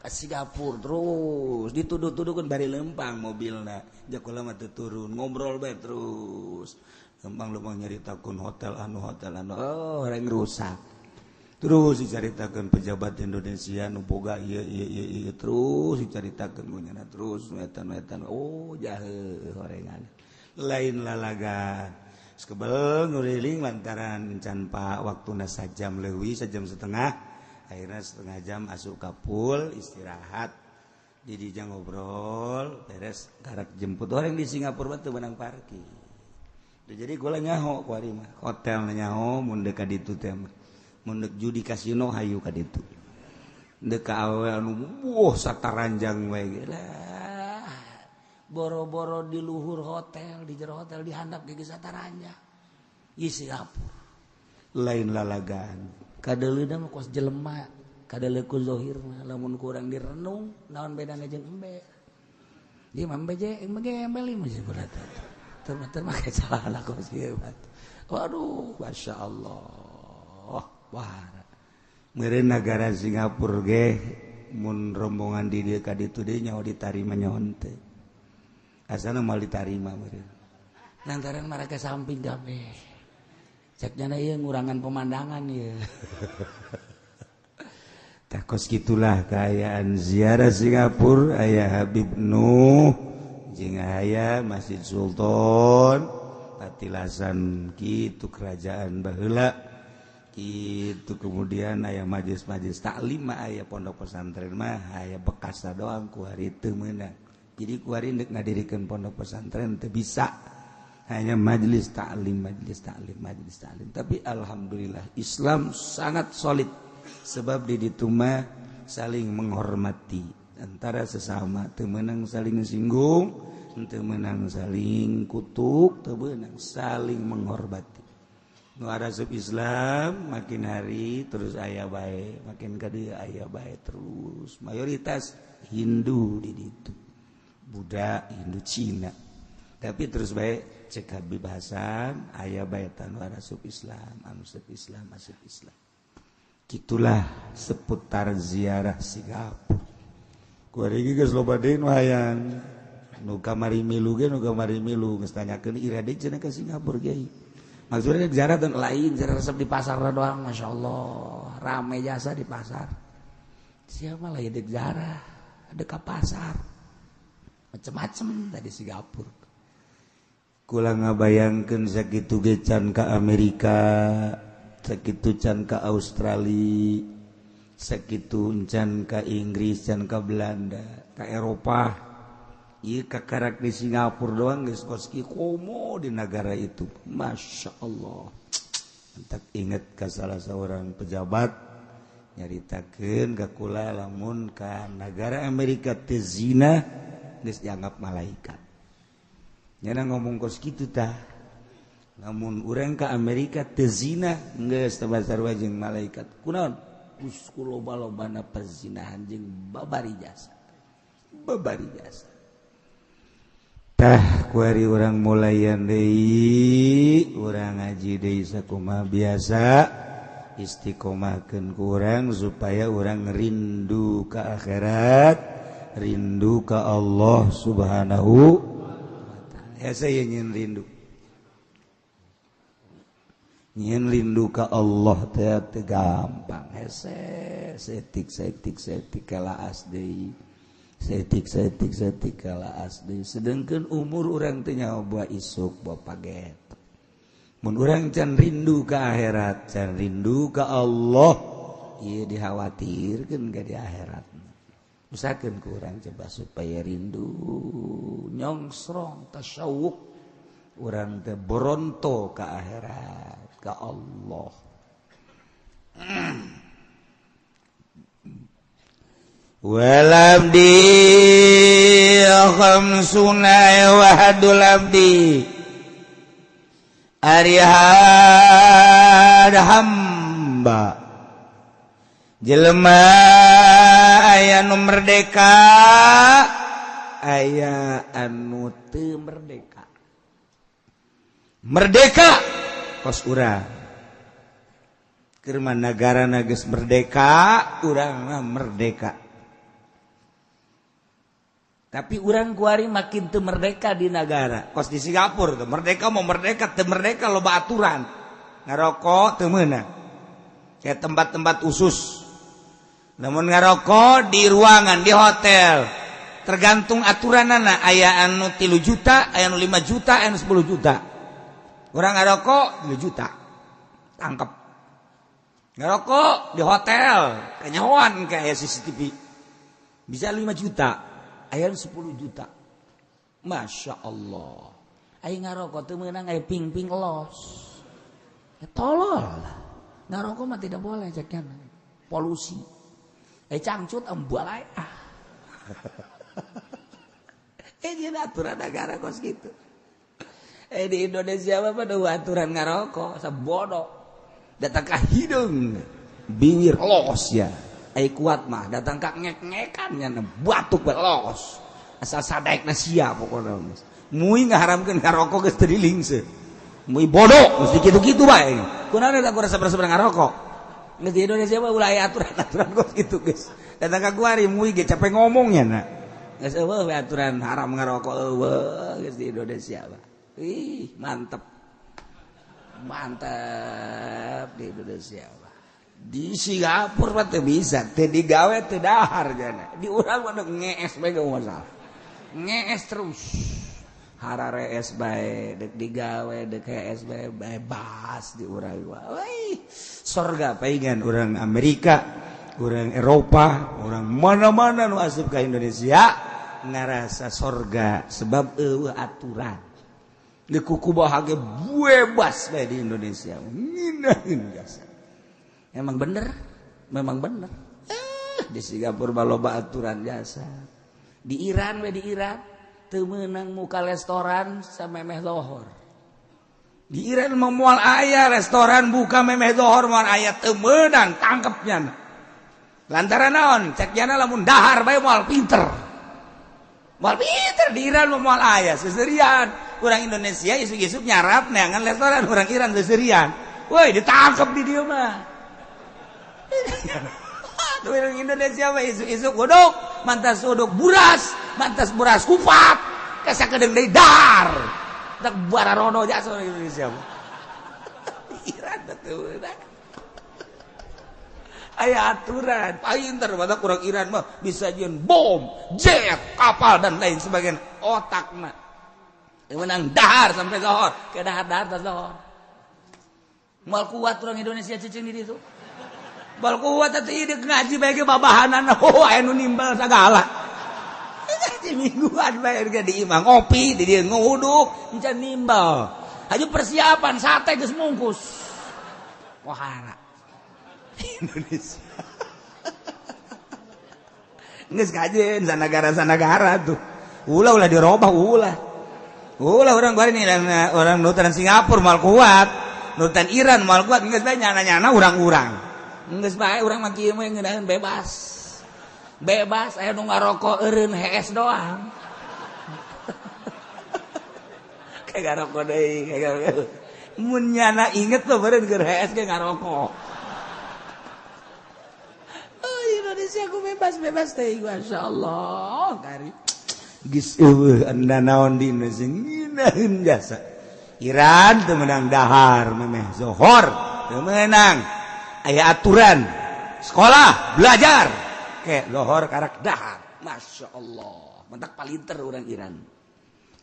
Ka Singapura terus dituduh-tuduhkeun bari lempang mobilna. Jak kula mah teu turun, ngobrol bae terus. Lempang-lempang nyaritakeun hotel anu reng rusak. Terus dicaritakeun pejabat Indonesia nu boga ieu terus dicaritakeun munyana terus wetan-wetan jahe horengan lain lalagan sekebel nguriling lantaran can Pak waktuna sajam leuwih sajam setengah akhirnya setengah jam asup kapul istirahat di dieu ngobrol beres karak jemput orang di Singapura teu meunang parkir jadi gula nyaho kuari mah hotel nyaho mun deuk ka ditu teh mundek judi kasino hayu ka ditu deuk ka awe anu sataranjang we lah boro-boro di luhur hotel di jero hotel dihandap ge sataranjang ieu Singapura lain lalagan kadeuleuna mah kos jelema kadeuleuk ku zahir mah lamun kurang direnung naon bedana jeung embe ieu mah embe je embel mah sih kurat terma kayak salah lah kos ieu waduh masyaallah wah meureun negara Singapura ge mun rombongan di dieu ka ditu deui nyaho ditarima nyaho teu asana moal ditarima meureun lantaran mereka samping kabeh cek jana ieu ngurangan pemandangan ieu tah kos gitulah kaayaan ziarah Singapura aya Habib Nuh jeung aya Masjid Sultan patilasan kitu kerajaan baheula itu kemudian aya majelis-majelis taklim mah aya pondok pesantren mah aya bekasna doang ku hari teu meunang jadi ku hari neuk ngadirikeun pondok pesantren teu bisa hanya majelis taklim tapi alhamdulillah Islam sangat solid sebab di ditu mah saling menghormati antara sesama teu meunang saling singgung teu meunang saling kutuk teu meunang saling menghormati nu arasub Islam makin hari terus aya bae makin kadieu aya bae terus mayoritas Hindu di ditu Buddha Hindu Cina tapi terus bae cek Habib Hasan aya bae tanu arasub Islam asup Islam gitulah seputar ziarah Singapura kuari geus loba deui nu hayang nu kamari milu ge nu kamari milu geus tanyakeun irade cenah ka Singapura ge. Maksudnya ziarah dan lain, ziarah resep di pasar doang, masya Allah, rame jasa di pasar. Siapa lah ya dek ziarah, ada ke pasar, macem-macem tadi Singapura. Kula ngabayangkeun sakitu ge can ka Amerika, sakitu can ka Australia, sakitu can ka Inggris, can ka Belanda, ka Eropa. Iya kakarak di Singapura doang geus koski komo di negara itu. Masya Allah. Entak inget ka salah seorang pejabat nyaritakeun ka kula lamun ka negara Amerika teu zina geus dianggap malaikat. Nyana ngomong kos kitu tah. Lamun urang ka Amerika teu zina geus tabasar wajeng malaikat. Kunaon? Us kuloba-lobana perzinahan jeung babari jasa. Babari jasa. Tah kuari orang mulayan deui urang ngaji deui sakumaha biasa istiqomahkeun ku urang supaya urang rindu ka akhirat rindu ka Allah Subhanahu wa taala. Hese nyen rindu ka Allah teh gampang hese setik kalaas deui. Setik kala asli sedangkan umur orang teh nyawa buah isuk buah paget mun urang can rindu ka akhirat can rindu ka Allah ieu dikhawatirkeun ka di akhirat usahakeun ku urang coba supaya rindu nyongsrong tasyawuk urang teh boronto ka akhirat ka Allah. Walabdi khamsuna wahadul abdi arihad hamba jelema aya nu merdeka aya anu teu merdeka kos urang keur managara geus merdeka urang merdeka. Tapi urang kuari makin teu merdeka di negara. Kos di Singapura tuh merdeka mau merdeka teu merdeka loba aturan. Ngarokok teu meunang. Kayak tempat-tempat usus. Namun ngarokok di ruangan di hotel tergantung aturanana aya anu 3 juta, aya anu 5 juta, aya anu 10 juta. Urang ngarokok 2 juta. Tangkep. Ngarokok di hotel kanyahoan kayak CCTV. Bisa 5 juta. Aya 10 juta. Masya Allah. Aing ngarokok teu meunang aya ping-ping los. Ya tolol. Ngarokok mah tidak boleh ceknya. Polusi. Cangcut embalai. Jadi aturan negara kos gitu. Di Indonesia mah pada aturan ngarokok sabodo. Datang ka hidung bibir los ya. Ai kuat mah datang ka ngek-ngekan nya batuk los. Asal sadaekna sia pokona. Mui ngaharamkeun ngarokok geus teu dilingseun. Mui bodoh mesti kitu-kitu bae. Kunaon eta kurasa sabar ngarokok. Geus di Indonesia mah ulah aya aturan-aturan kos kitu geus. Datang ka kuari mui ge capek ngomongnya na. Geus eueuh we aturan haram ngarokok eueuh geus di Indonesia mah. Ih, mantep. Mantap di Indonesia. Di Singapura teh bisa, teh digawe teh dahar jana. Di urang mah ngees bae gak masalah. Ngees terus. Harare es bae, dek digawe, dek es bae bebas di urang mah. Wih, surga paingan urang Amerika, urang Eropa, urang mana-mana nu asup ka Indonesia ngarasa surga sebab eueuh aturan. Di kuku bahagia bebas bae di Indonesia. Nginahin jasa. Memang bener. Di Singapura baloba aturan jasa. Di Iran teu meunang muka restoran samemeh lohor. Di Iran moal aya restoran buka memeh lohor moal aya teu meunang tangkepnya. Lantaran naon? Cek jana lamun dahar bae moal pinter. Moal pinter di Iran moal aya seserian. Urang Indonesia isuk-isuk nyarap neangan restoran urang Iran seserian. Woi ditangkep di dieu mah. Orang Indonesia mah isuk-isuk godok, mantas godok buras, mantas buras kupat. kasa kedeng deui dar. Tak bararono jasa orang Indonesia. Iran betul. Aya aturan, pinter mata kurang Iran mah bisa jieun bom, jet, kapal dan lain sebagainya. Otakna menang dahar sampai zohor, ke dahar-dahar tas zohor. Mal kuat orang Indonesia cicing di ditu. Bal kuat atuh ieu ngaji bae ge babahanana, aya nu nimbal sagala. Ngaji mingguan bae ge di imah ngopi, di dieu nguduk, encan nimbal. Aju persiapan sate geus mungkus. Wahara. Indonesia. Geus kajeun sanagara-sanagara tuh. Ulah dirobah ulah orang bari nih orang nutan Singapura mal kuat, nutan Iran mal kuat geus bae nyana-nyana urang-urang. Geus bae urang mah kieu mah ngeunaheun bebas. Bebas aya nu ngarokok eureun HS doang. Kayak ngarokok deui, kayak mun nyana inget tuh beureun keur HS ge ngarokok. Oh Indonesia ku bebas teh masyaallah kari. Geus eueuh anda naon di Indonesia ngeunaheun jasa. Iran teu meunang dahar memeh zohor teu meunang. Aya aturan sekolah belajar ke zohor karak dahar. Masyaallah mentak palinter urang Iran.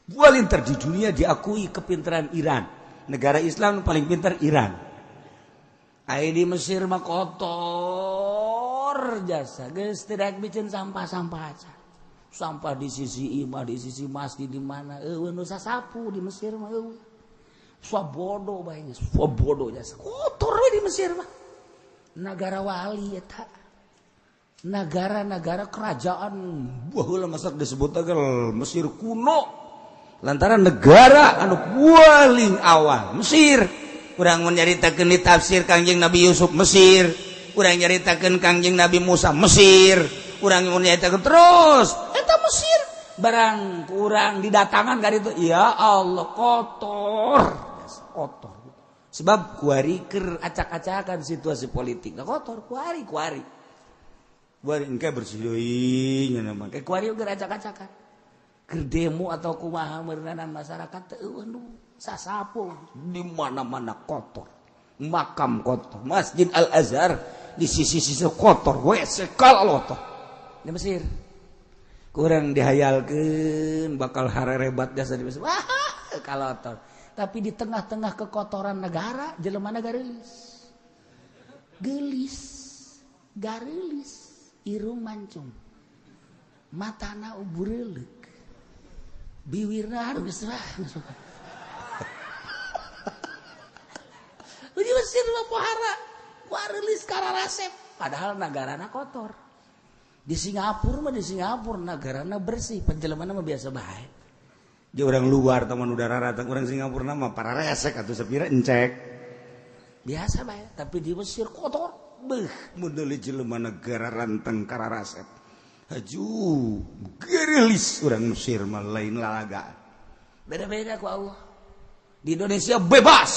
Palinter di dunia diakui kepintaran Iran. Negara Islam paling pintar Iran. Aya di Mesir mah kotor jasa geus teu daek biceun sampah-sampah aja. Sampah di sisi imah, di sisi masjid di mana, nu sasapu di Mesir mah swabodo bae geus, swabodo jasa. Kotor we di Mesir mah. Negara wali eta. Negara-negara kerajaan baheula masak disebut agar Mesir kuno. Lantaran negara anu paling awal Mesir. Urang mun nyaritakeun di tafsir Kangjeng Nabi Yusuf Mesir, urang nyaritakeun Kangjeng Nabi Musa Mesir. Urang mun nyaritakeun terus eta Mesir barang kurang didatangan ka ditu ya Allah kotor sebab kuari keur acak-acakan situasi politik kotor kuari engke bersih deui nya mah ke kuari keur acak-acakan keur demo atau kumaha meureunan masyarakat teu sasapu di mana-mana kotor makam kotor Masjid Al Azhar di sisi-sisi kotor WC kalotor di Mesir. Kurang dihayalkeun bakal harerebat jasa di Mesir. Wah, kalotor. Tapi di tengah-tengah kekotoran negara, jelema garelis. Garelis, irung mancung. Matana ubureulek. Biwirna geus Di Mesir mah pohara, garelis kararasep, padahal negarana kotor. Di Singapura negarana bersih, penjelemana mah biasa bae. Di orang luar teman udara ratang orang Singapura mah para resek atuh sapira encek. Biasa bae, tapi di Mesir kotor. Beuh, mun deui jelema negara ranteng kararasep. Haju, gerelis urang Mesir mah lain lalagaan. Beda-beda ku Allah. Di Indonesia bebas.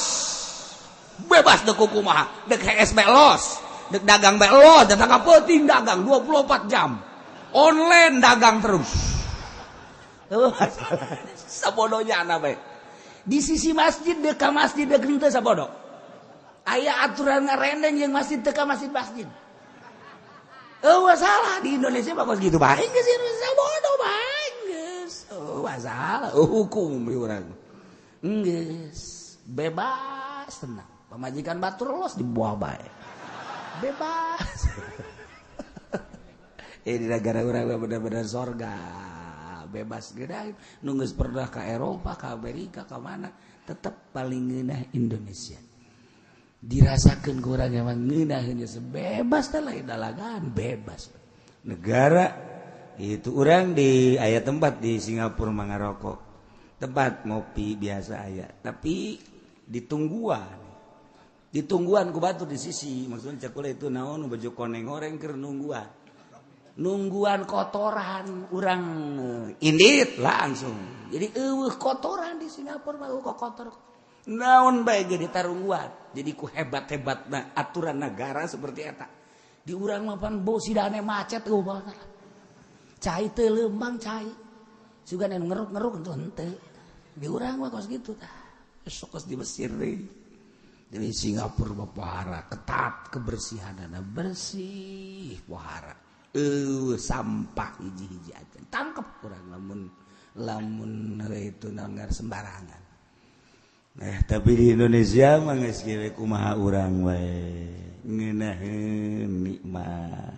Bebas dek kumaha, dek HSB los. Dek dagang belo, datang penting dagang 24 jam. Online dagang terus. Sabodonya anak baik. Di sisi masjid dekat masjid dekat itu sabodo. Aya aturan ngarendeng yang masjid dekat masjid. Salah di Indonesia bagus gitu baik geus Indonesia sabodo baik geus. Salah hukum urang. Geus bebas tenang. Pemajikan batur los dibuah baik. Bebas. Di negara orang benar-benar sorga bebas geus nu geus pernah ke Eropa, ke Amerika, ke mana tetap paling ngeunah Indonesia. Dirasakeun ku urang emang ngeunaheun sebebas teh lain dalagan bebas. Negara itu orang di aya tempat di Singapura mah ngarokok. Tempat ngopi biasa aya, tapi ditungguan ku batu di sisi maksudnya cakula itu naon baju koneng goreng keur nungguan kotoran urang indit langsung jadi kotoran di Singapura mah kok kotor naon bae jadi tarungguan jadi ku hebat-hebatna aturan negara seperti eta di urang mah pan bau sidane macet banget cai teu leumbang cai juga ngeruk-ngeruk itu ente di urang mah kos gitu tah sok di Mesir deh di Singapura pohara ketat kebersihanana bersih pohara sampah hiji-hiji aja tangkep kurang lamun itu nanggar sembarangan tapi di Indonesia mah geus kieu kumaha urang wae ngeunaheun nikmat